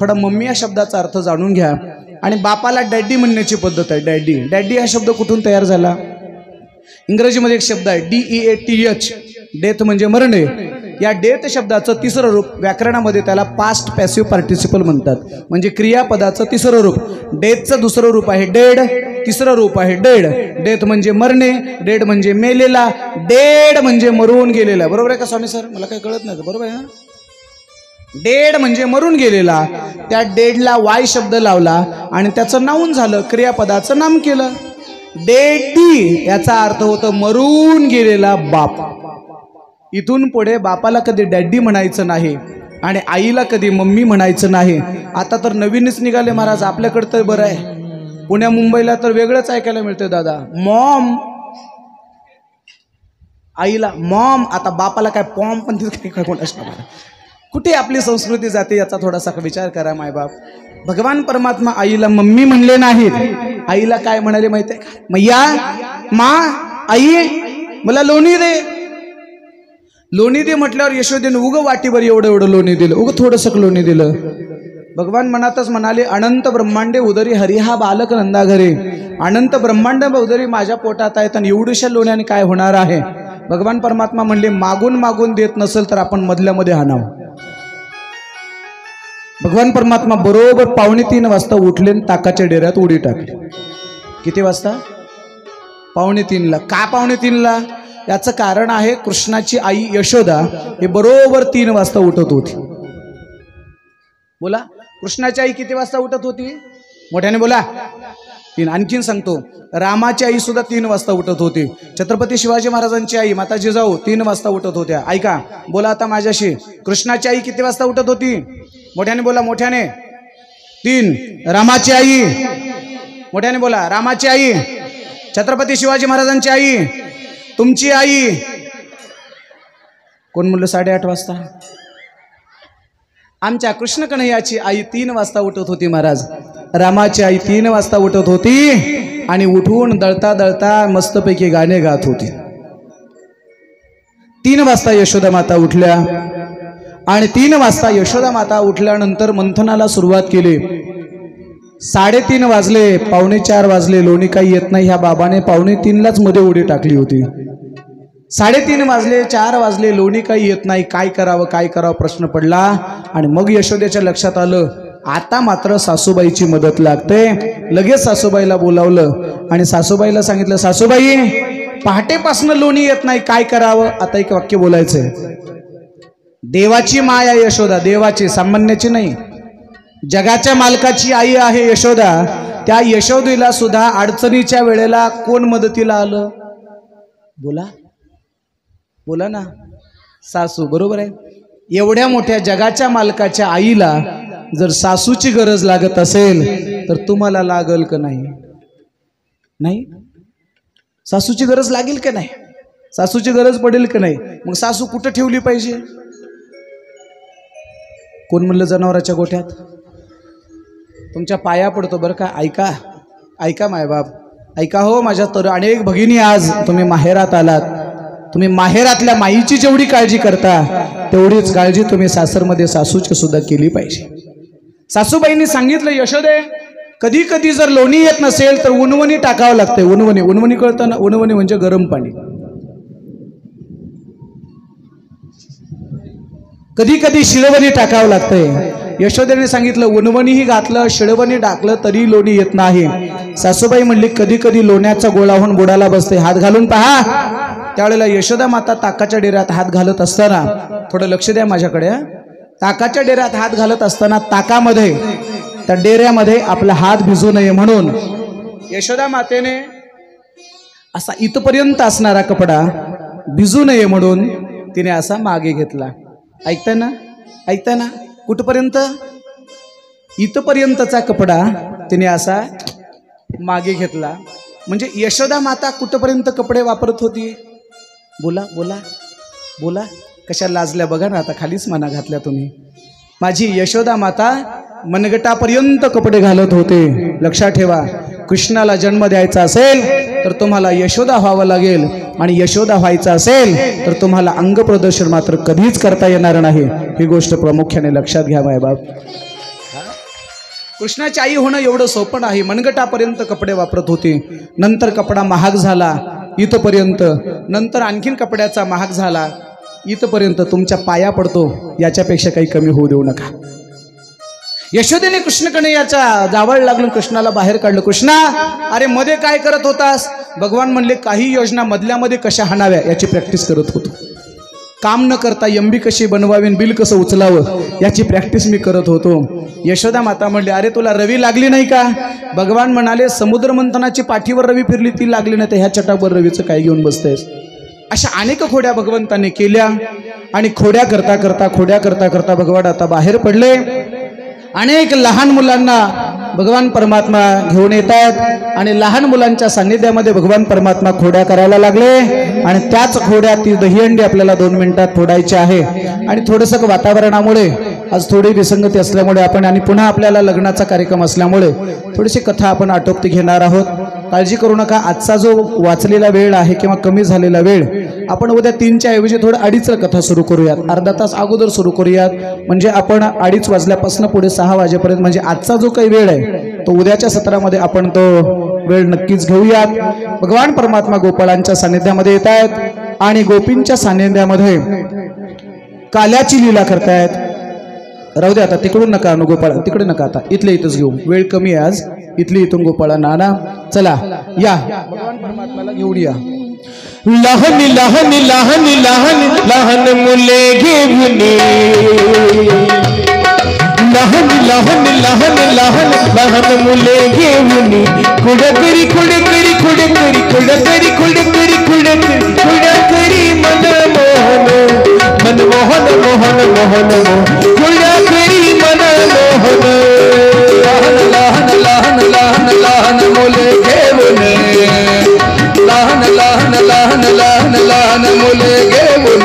[SPEAKER 3] थोडा मम्मी या शब्दाचा अर्थ जाणून घ्या. आणि बापाला डॅडी म्हणण्याची पद्धत आहे. डॅडी. डॅडी हा शब्द कुठून तयार झाला? इंग्रजीमध्ये एक शब्द आहे DEATH. डेथ म्हणजे मरणे. या डेथ शब्दाचं तिसरं रूप व्याकरणामध्ये त्याला पास्ट पॅसिव्ह पार्टिसिपल म्हणतात. म्हणजे क्रियापदाचं तिसरं रूप. डेथचं दुसरं रूप आहे डेड, तिसरं रूप आहे डेड. डेथ म्हणजे मरणे, डेड म्हणजे मेलेला, डेड म्हणजे मरून गेलेला. बरोबर आहे का स्वामी सर? मला काही कळत नाही. बरोबर आहे ना? डेड म्हणजे मरून गेलेला. त्या डेडला वाय शब्द लावला आणि त्याचं नाऊन झालं, क्रियापदाचं नाम केलं. डेडी याचा अर्थ होतो मरून गेलेला बाप. इथून पुढे बापाला कधी डॅडी म्हणायचं नाही आणि आईला कधी मम्मी म्हणायचं नाही. आता तर नवीनच निघाले महाराज, आपल्याकडं तर बरं आहे. पुण्या मुंबईला तर वेगळंच ऐकायला मिळतं दादा. मॉम, आईला मॉम, आता बापाला काय पॉम पण तिथे काय कोण असणार. कुठे आपली संस्कृती जाते याचा थोडासा विचार करा मायबाप. भगवान परमात्मा आईला मम्मी म्हणले नाहीत, आईला काय म्हणाले माहिती आहे का? मैया, मा, आई मला लोणी दे. लोणी दे म्हटल्यावर यशोदेनं उगं वाटीवर एवढं एवढं लोणी दिलं, उगं थोडंसं लोणी दिलं. भगवान मनातच म्हणाले, अनंत ब्रह्मांडे उदरी हरी हा बालक नंदा घरे. अनंत ब्रह्मांड उदरी माझ्या पोटात आहेत आणि एवढ्याशा लोण्याने काय होणार आहे. भगवान परमात्मा म्हणले, मागून मागून देत नसेल तर आपण मधल्यामध्ये हाणावं. भगवान परमात्मा बरोबर 2:45 वाजता उठले, ताकाच्या डेऱ्यात उडी टाकली. किती वाजता? 2:45ला. का 2:45ला? याचं कारण आहे, कृष्णाची आई यशोदा हे बरोबर 3 वाजता उठत होती. बोला, कृष्णाची आई किती वाजता उठत होती? मोठ्याने बोला. 3. आणखीन सांगतो, रामाची आई सुद्धा 3 वाजता उठत होती. छत्रपती शिवाजी महाराजांची आई माता जिजाऊ 3 वाजता उठत होत्या. ऐका, बोला आता माझ्याशी. कृष्णाची आई किती वाजता उठत होती? मोठ्याने बोला, मोठ्याने. 3. रामाची आई, मोठ्याने बोला. रामाची आई, छत्रपती शिवाजी महाराजांची आई, तुमची आई. कोण म्हणलं 8:30 वाजता? आमच्या कृष्ण कन्हैयाची आई 3 वाजता उठत होती महाराज. रामाची आई 3 वाजता उठत होती आणि उठून दळता दळता मस्तपैकी गाणे गात होती. 3 वाजता यशोदा माता उठल्या आणि 3 वाजता यशोदा माता उठल्यानंतर मंथनाला सुरुवात केली. 3:30 वाजले, 3:45 वाजले, लोणी काही येत नाही. ह्या बाबाने 2:45लाच मध्ये उडी टाकली होती. 3:30 वाजले, 4 वाजले, लोणी काही येत नाही. काय करावं काय करावं प्रश्न पडला. आणि मग यशोदेच्या लक्षात आलं, आता मात्र सासूबाईची मदत लागते. लगेच सासूबाईला बोलावलं आणि सासूबाईला सांगितलं, सासूबाई पहाटेपासून लोणी येत नाही, काय करावं. आता एक वाक्य बोलायचंय. देवाची माया यशोदा, देवाची, सामान्याची नाही. जगाच्या मालकाची आई आहे यशोदा. त्या यशोदेला सुद्धा अडचणीच्या वेळेला कोण मदतीला आलं? बोला बोला ना, सासू. बरोबर आहे. एवढ्या मोठ्या जगाच्या मालकाच्या आईला जर सासूची गरज लागत असेल तर तुम्हाला लागल का नाही? नाही. सासूची गरज लागेल का नाही? सासूची गरज पडेल का नाही? मग सासू कुठं ठेवली पाहिजे? कोण म्हणलं जनावराच्या गोठ्यात? तुमच्या पाया पडतो बरं का. ऐका ऐका मायबाप, ऐका हो माझ्या तर अनेक भगिनी. आज तुम्ही माहेरात आलात, तुम्ही माहेरातल्या माईची जेवढी काळजी करता तेवढीच काळजी तुम्ही सासरमध्ये सासूची सुद्धा केली पाहिजे. सासूबाईंनी सांगितलं, यशोदे कधी कधी जर लोणी येत नसेल तर उनवणी टाकावं लागते. उनवणी, उनवणी कळतं ना? उनवणी म्हणजे गरम पाणी. कधी कधी शिळवणी टाकावं लागतंय. यशोदेने सांगितलं, उनवणीही घातलं, शिळवणी टाकलं तरी लोणी येत नाही. सासूबाई म्हणली, कधी कधी लोण्याचा गोळा होऊन बुडाला बसते, हात घालून पहा. त्यावेळेला यशोदा माता ताकाच्या डेऱ्यात हात घालत असताना, थोडं लक्ष द्या माझ्याकडे, ताकाच्या डेऱ्यात हात घालत असताना ताकामध्ये, त्या डेऱ्यामध्ये आपला हात भिजू नये म्हणून यशोदा मातेने असा इथपर्यंत असणारा कपडा भिजू नये म्हणून तिने असा मागे घेतला. ऐकताय ना? ऐकताय ना? कुठपर्यंत? इथपर्यंतचा कपडा तिने असा मागे घेतला. म्हणजे यशोदा माता कुठपर्यंत कपडे वापरत होती? बोला बोला बोला. कशा लाजल्या बघा ना. आता खालीच मना घातल्या तुम्ही. माझी यशोदा माता मनगटापर्यंत कपडे घालत होते. लक्षात ठेवा, कृष्णाला जन्म द्यायचा असेल तर तुम्हाला यशोदा व्हावं लागेल, आणि यशोदा व्हायचं असेल तर तुम्हाला अंग प्रदर्शन मात्र कधीच करता येणार नाही. ही गोष्ट प्रामुख्याने लक्षात घ्या मायबाप. कृष्णाची आई होणं एवढं सोपं नाही. मनगटापर्यंत कपडे वापरत होते. नंतर कपडा महाग झाला इथपर्यंत, नंतर आणखीन कपड्याचा महाग झाला इथपर्यंत. तुमच्या पाया पडतो, याच्यापेक्षा काही कमी होऊ देऊ नका. यशोदेने कृष्ण कन्हैयाच्या जावळ लागून कृष्णाला बाहेर काढलं. कृष्णा, अरे मध्ये काय करत होतास? भगवान म्हणले, काही योजना मधल्यामध्ये कशा हाणाव्या याची प्रॅक्टिस करत होतो. काम न करता एमबी कशी बनवावी, बिल कसं उचलावं याची प्रॅक्टिस मी करत होतो. यशोदा माता म्हणली, अरे तुला रवी लागली नाही का? भगवान म्हणाले, समुद्र मंथनाची पाठीवर रवी फिरली ती लागली नाही, तर ह्या चटावर रवीचं काय घेऊन बसतेस? अशा अनेक खोड्या भगवंतांनी केल्या आणि खोड्या करता करता भगवान आता बाहेर पडले. अनेक लहान मुलांना भगवान परमात्मा घेऊन येतात आणि लहान मुलांच्या सान्निध्यामध्ये भगवान परमात्मा खोड्या करायला लागले आणि त्याच खोड्या ती दहीहंडी आपल्याला 2 मिनिटात फोडायची आहे. आणि थोडंसं वातावरणामुळे आज थोडी विसंगती असल्यामुळे आपण आणि पुन्हा आपल्याला लग्नाचा कार्यक्रम असल्यामुळे थोडीशी कथा आपण आटोपती घेणार आहोत. काळजी करू नका. आजचा जो वाचलेला वेळ आहे किंवा कमी झालेला वेळ आपण उद्या 3च्या ऐवजी थोडं 2:30 कथा सुरू करूयात. अर्धा तास अगोदर सुरू करूयात म्हणजे आपण 2:30 वाजल्यापासून पुढे 6 वाजेपर्यंत म्हणजे आजचा जो काही वेळ आहे तो उद्याच्या सत्रामध्ये आपण तो वेळ नक्कीच घेऊयात. भगवान परमात्मा गोपाळांच्या सानिध्यामध्ये येत आहेत आणि गोपींच्या सानिध्यामध्ये काल्याची लीला करतायत. राहू दे आता, तिकडून नका आणू गोपाळ, तिकडे नका, आता इथले इथंच घेऊ. वेळ कमी आहे आज, इथली इथून गोपाळांना आणा. चला या भगवान परमात्म्याला घेऊन या.
[SPEAKER 1] लहान लहान लहान लहान लहान मुले घेऊन लहान लहान लहान लहान लहान मुले घेऊन कुडकरी कुडकरी कुडकरी कुडकरी कुडकरी कुडकरी कुडकरी मन मोहन मोहन मोहन कुडकरी मन मोहन.
[SPEAKER 2] लहान लहान लहान लहान लहान मुले घेऊन लहान लहान लहान लहान लहान मुले घेऊन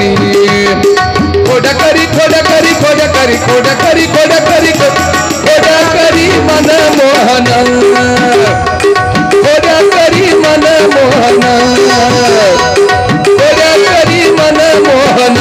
[SPEAKER 2] खोडकरी खोडकरी खोडकरी खोडकरी खोडकरी खोडकरी मन मोहन खोडकरी मन मोहन खोडकरी मन मोहन.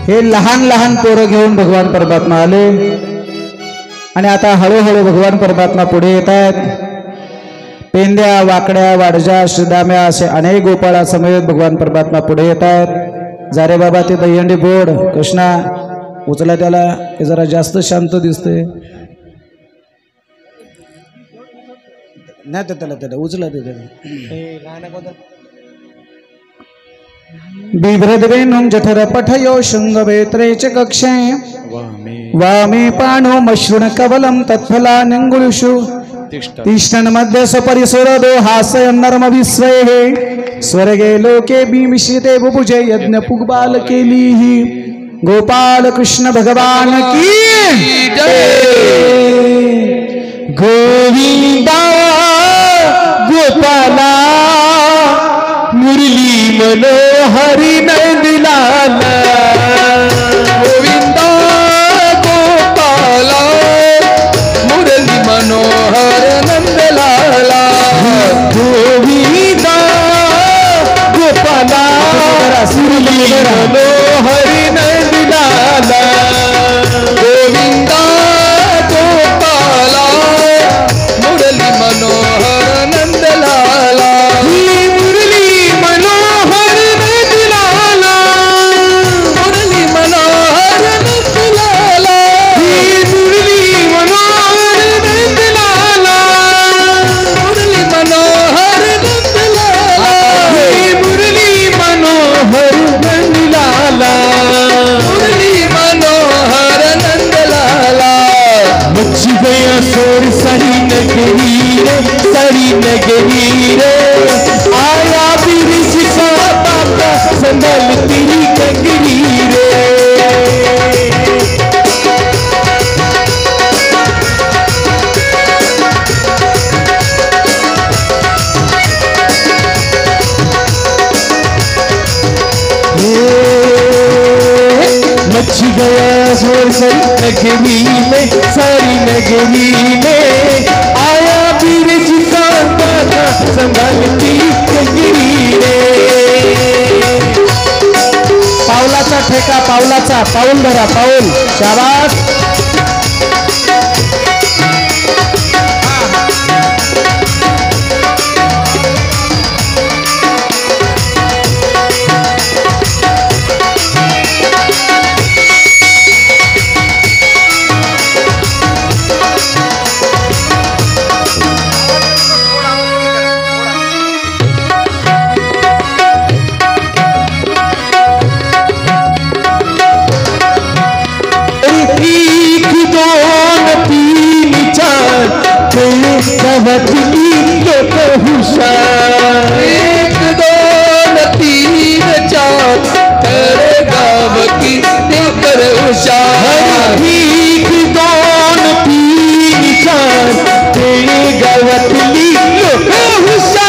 [SPEAKER 3] हे लहान लहान पोरं घेऊन भगवान परमात्मा आले आणि आता हळूहळू भगवान परमात्मा पुढे येत आहेत. पेंद्या वाकड्या वाडजा श्रीदाम्या असे अनेक गोपाळा समेत भगवान परमात्मा पुढे येत आहेत. जा रे बाबा ते दहीहंडी बोड कृष्णा उचला त्याला, ते जरा जास्त शांत दिसते. नाही त्याला त्याला उचला ते त्याला. बिभ्रद्वेनुं जठर पठयो शृंगवेत्रे च कक्षे वामे पाणो मश्रुण कवलं तत्फलान्यंगुलिषु तिष्ठन् मध्य सपरिसुरदो हासयन् नर्मविस्वैः स्वर्गे लोके भीमिश्रिते बुभुजे यज्ञ पुग्बाल केलीहि. गोपाल कृष्ण भगवान की जय.
[SPEAKER 1] गोविंदा गोपाला मुरली मनोहरी नंदलाला.
[SPEAKER 2] गोविंदा गोपाला मुरली मनोहर नंदलाला.
[SPEAKER 1] गोविंदा गोपाला मुरली मनोहरी नंदलाला.
[SPEAKER 2] गोविंदा गोपाला मुरली मनोहर नंदलाला. मुरली मनोहर
[SPEAKER 1] नगरी में सारी नगरी में आया बीरज का गाना संभालती कंगरी रे।
[SPEAKER 3] पावलाचा ठेका, पावलाचा पाऊल धरा, पाऊल शाबास।
[SPEAKER 1] एक दो तीन चार तेरे गाँव की लेकर होशियार। एक दो तीन चार तेरे गाँव की लेकर होशियार। एक दो तीन चार तेरे गाँव की लेकर होशियार।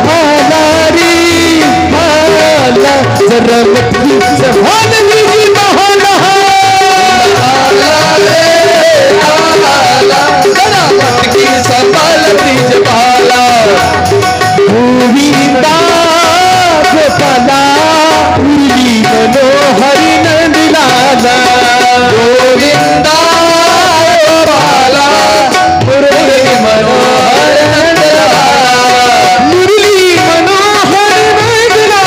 [SPEAKER 1] भाला रे भाला जरा मत संभाल गोविंदा गोपाला मुरली मनोहरी नंदलाला। गोविंदा गोपाला मुरली मनोहर नंदलाला। मुरली मनोहर नंदलाला।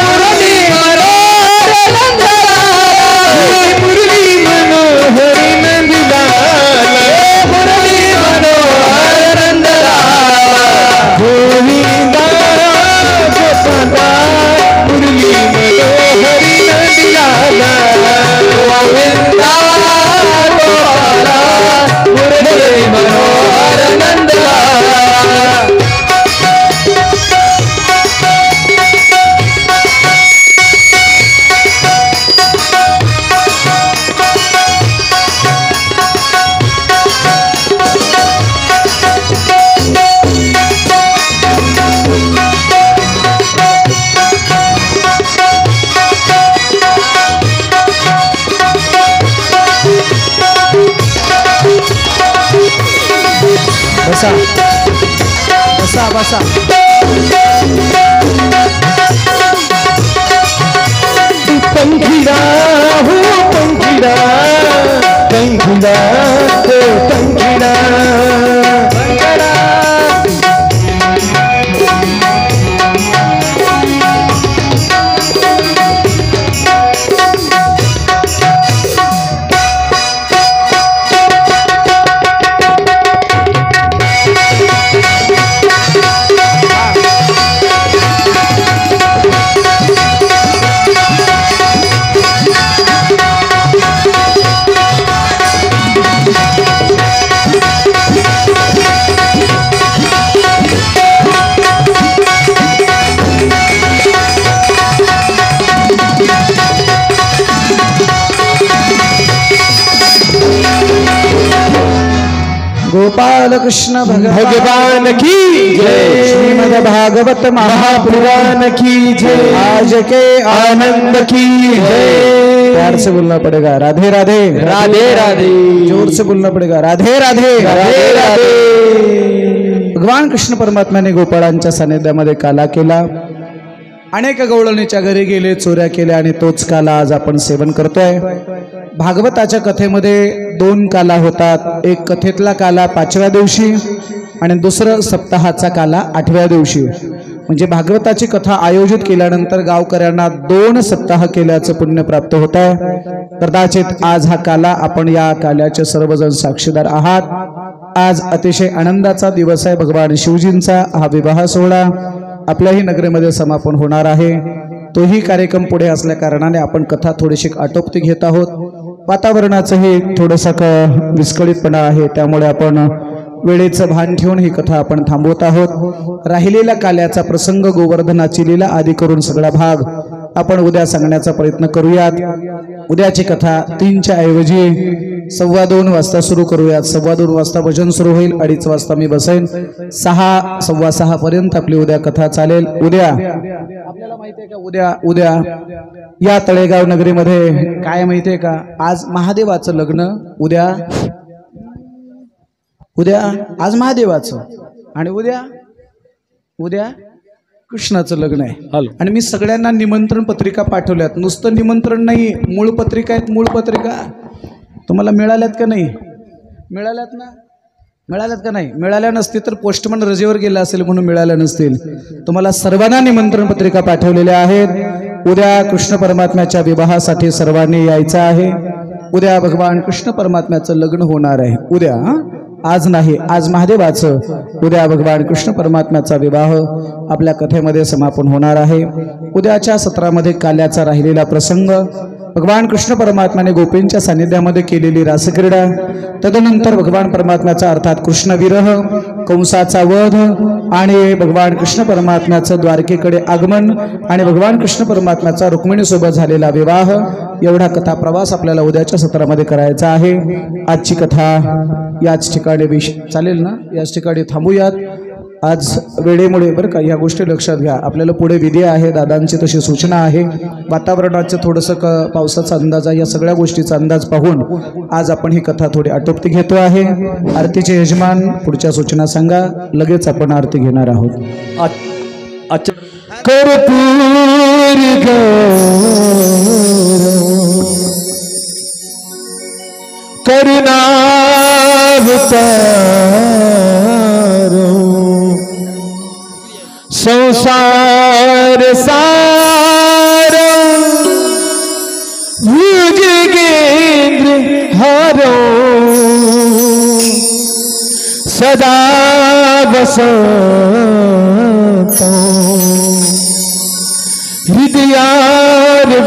[SPEAKER 1] मुरली मनोहर नंदलाला। मुरली मनोहर नंदलाला। मुरली मनोहर नंदलाला। गोविंदा गोपाला मुरली मनोहरी नंदलाला। गोविंदा गोपाला मुरली मनोहर नंदलाला।
[SPEAKER 3] बसा बसा बसा।
[SPEAKER 1] पंखीड़ा हो पंखीड़ा पंखीड़ा हो पंखीड़ा।
[SPEAKER 3] गोपाल कृष्ण
[SPEAKER 1] भगवान की जय।
[SPEAKER 3] श्रीमद् भागवत महापुराण
[SPEAKER 1] की जय।
[SPEAKER 3] आज के
[SPEAKER 1] आनंद की जय।
[SPEAKER 3] प्यार से बोलना पड़ेगा, राधे राधे
[SPEAKER 1] राधे राधे।
[SPEAKER 3] जोर से बोलना पड़ेगा, राधे राधे
[SPEAKER 1] राधे राधे।
[SPEAKER 3] भगवान कृष्ण परमात्म्याने गोपाळांच्या सानिध्यामध्ये काला केला, अनेक गवळणीच्या घरी गेले, चोऱ्या केल्या आणि तोच काला आज आपण सेवन करतोय। भागवताच्या कथेमध्ये दोन काला होतात, एक कथेतला काला 5व्या दिवशी आणि दुसरं सप्ताहाचा काला 8व्या दिवशी। म्हणजे भागवताची कथा आयोजित केल्यानंतर गावकऱ्यांना 2 सप्ताह केल्याचं पुण्य प्राप्त होत आहे। कदाचित आज हा काला आपण या काल्याचे सर्वजण साक्षीदार आहात। आज अतिशय आनंदाचा दिवस आहे। भगवान शिवजींचा हा विवाह सोहळा आपल्याही नगरीमध्ये समापन होणार आहे। तोही कार्यक्रम पुढे असल्या कारणाने आपण कथा थोडीशी आटोपती घेत आहोत। वातावरणाचंही थोडंसं विस्कळीतपणा आहे, त्यामुळे आपण वेळेचं भान ठेवून ही कथा आपण थांबवत आहोत। राहिलेला काल्याचा प्रसंग, गोवर्धनाची लीला आदी करून सगळा भाग आपण उद्या सांगण्याचा प्रयत्न करूयात. उद्याची कथा 3च्या ऐवजी 2:15 वाजता सुरू करूयात. 2:15 वाजता भजन सुरू होईल. 2:30 वाजता मी बसेन. 6 6:15 पर्यंत आपली उद्या कथा चालेल. उद्या आपल्याला माहिती आहे का उद्या या तळेगाव नगरीमध्ये काय माहिती आहे का, आज महादेवाचं लग्न. उद्या आज महादेवाचं आणि उद्या कृष्णाचं लग्न आहे. आणि मी सगळ्यांना निमंत्रण पत्रिका पाठवल्यात. नुसतं निमंत्रण नाही, मूळ पत्रिका आहेत. मूळ पत्रिका तुम्हाला मिळाल्यात का नाही? मिळाल्यात का नाही? मिळाल्या नसतील तर पोस्टमन रजेवर गेला असेल म्हणून मिळाल्या नसतील. तुम्हाला सर्वांना निमंत्रण पत्रिका पाठवलेल्या आहेत. उद्या कृष्ण परमात्म्याच्या विवाहासाठी सर्वांनी यायचं आहे. उद्या भगवान कृष्ण परमात्म्याचं लग्न होणार आहे. उद्या, आज नाही, आज महादेवाचं. उद्या भगवान कृष्ण परमात्म्याचा विवाह आपल्या कथेमध्ये समापन होणार आहे. उद्याच्या सत्रामध्ये काल्याचा राहिलेला प्रसंग, भगवान कृष्ण परमात्म्याने गोपींच्या सानिध्यामध्ये केलेली रासक्रीडा, तदनंतर भगवान परमात्म्याचा अर्थात कृष्ण विरह, कंसाचा वध आणि भगवान कृष्ण परमात्म्याचं द्वारकेकडे आगमन आणि भगवान कृष्ण परमात्म्याचा रुक्मिणीसोबत झालेला विवाह, एवढा कथा प्रवास आपल्याला उद्याच्या सत्रामध्ये करायचा आहे. आजची कथा याच ठिकाणी चालेल ना? याच ठिकाणी थांबूयात आज वेळेमुळे, बरं का. या गोष्टी लक्षात घ्या. आपल्याला पुढे विधी आहे, दादांची तशी सूचना आहे. वातावरणाचं थोडंसं पावसाचा अंदाज आहे. या सगळ्या गोष्टीचा अंदाज पाहून आज आपण ही कथा थोडी आटोपती घेतो आहे. आरतीचे यजमान पुढच्या सूचना सांगा, लगेच आपण आरती घेणार आहोत. कर्पूर करुणावतारो संसार सारो भुजगेंद्र हारो सदा बसतो हृदयारविंदे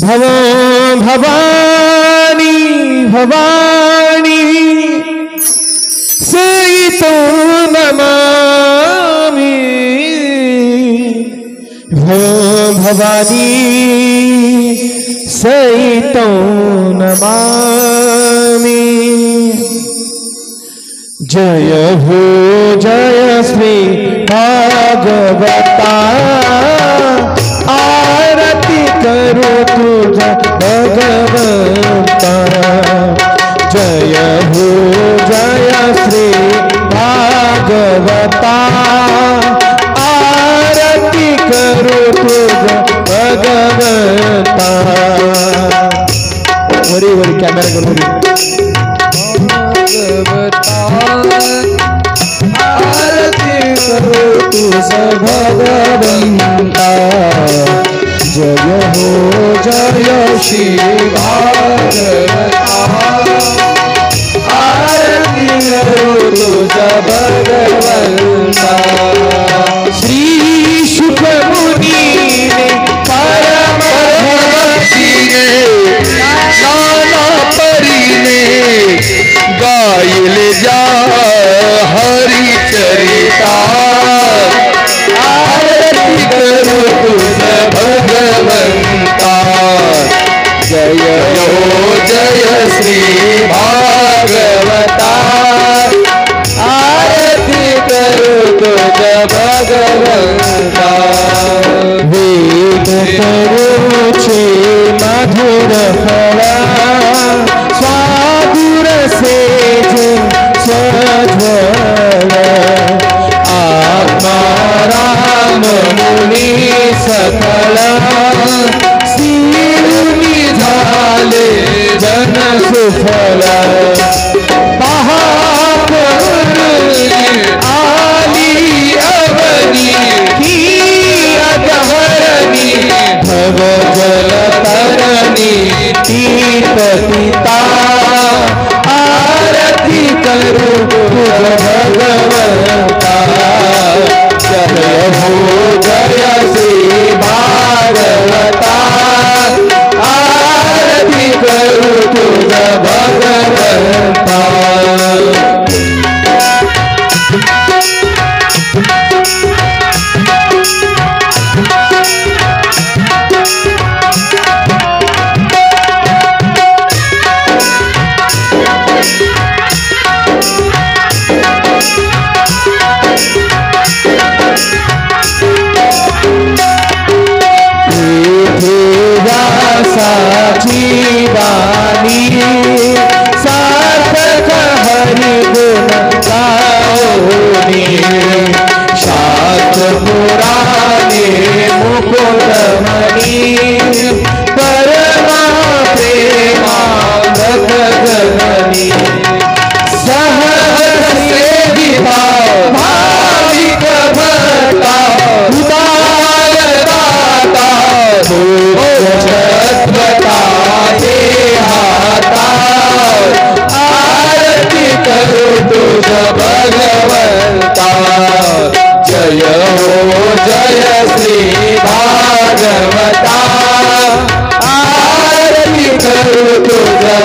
[SPEAKER 3] भवो भवानी भवानी सईतो नमामि भवो भवानी सईतो नमामि. जय हो जय श्री भागवता आरती करो तुझा भगवंता. जय हो जय श्री भागवता आरती करो तुझा भगवंता. वरी कॅमेरा करून आरती करो तुझा भगवंता. जय हो जय श्री भागवता आरती करो तुझा भगवंता. श्री शुक मुनि ने परम भक्ति ने नाना परी ने गायल जा हरि चरिता. आरती करो तुझा भगवंता. जय हो जय श्री भागवता आरती करो तुझा भगवंता. वेद करोचे मधुर फला स्वादुर सेज स्वज्वल आत्मा राम मुनि सकल सिरुनि झाले जन सुफल. आली अवनी की अधहरणी भव जल तरणी तीत पिता. आरती करो भगवंता. जय हो जय श्री भागवता आरती करो तुझा भगवंता.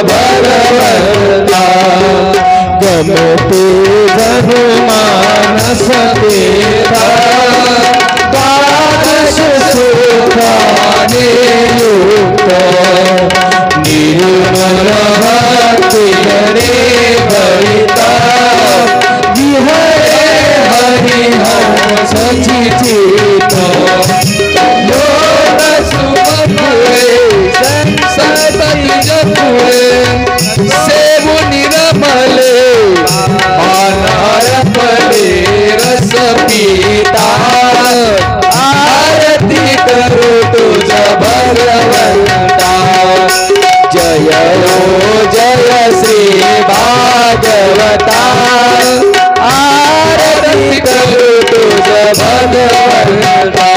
[SPEAKER 2] भगवंता
[SPEAKER 1] गमते धनुमानस देता द्वादश सुखाने युक्त निर्मल भक्ति करे भरिता विहरे हरि हंस चित
[SPEAKER 2] योग सुमधुरे संसद पुरे सेवु निरमले अनार फले रस पीता आरती करो तुझ भगवंता जय हो जय श्री भागवता आरती करो तुझ भगवंता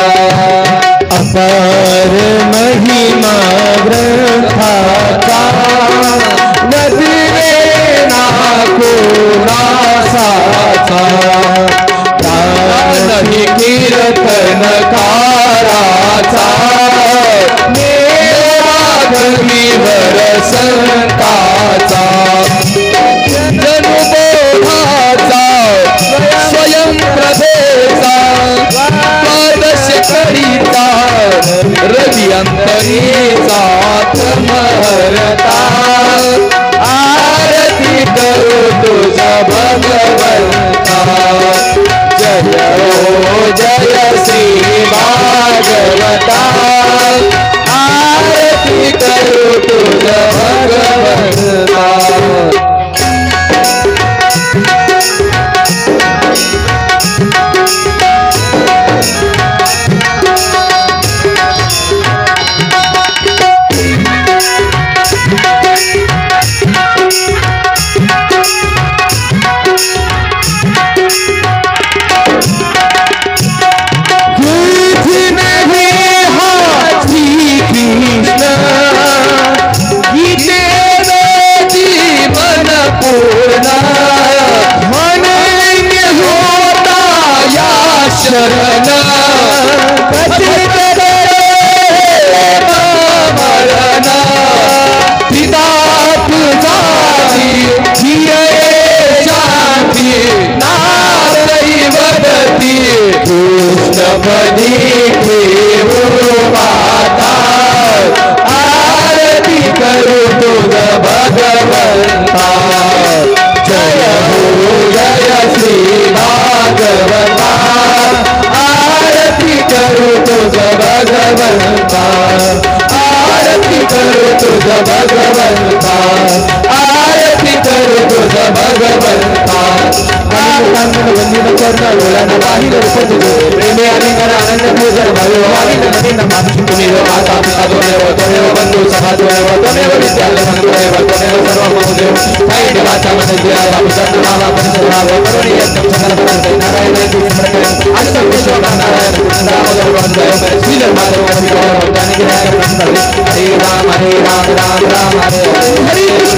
[SPEAKER 1] अपार महिमा ग्रंथाचा नदिरे नाको नासाचा
[SPEAKER 2] प्राणी कीर्तन काराचा मेरा धर्मीवर संताचा जनुबोधाचा स्वयं प्रभेचा पादश करीचा रवी अंतरीचा क्रमहरता आरती करो तुझा भगवंता जय हो जय श्री भागवता आरती करो तुझा भगवंता शरण कथित मरण पिता तुझाची जिये शांती नारई वदती कृष्णपदी ठेवू माता आरती करू तुझ भगवंता जय हो जय श्री भागवता आरती करो तुझ भगवंता आरती करो तुझ भगवंता आरती करो तुझ भगवंता वंदित कर्ण लोळन बाहिर रूप प्रेमे आणि कर आनंद पूजन भगवानी नदी नमामि तुम्हेव माता पिता त्वमेव त्वमेव बंधु सखा त्वमेव त्वमेव विद्यालय बंधुमेव त्वमेव सर्वं मम देव साई देवाचा मन दिया बाबू सत्नामा परिसराव करुणी यज्ञ सकल भगवते नारायण स्मरण अष्ट विश्वका नारायण नामोदर वंदय श्रील माधव कवि जानकी हरे राम राम राम राम हरे हरे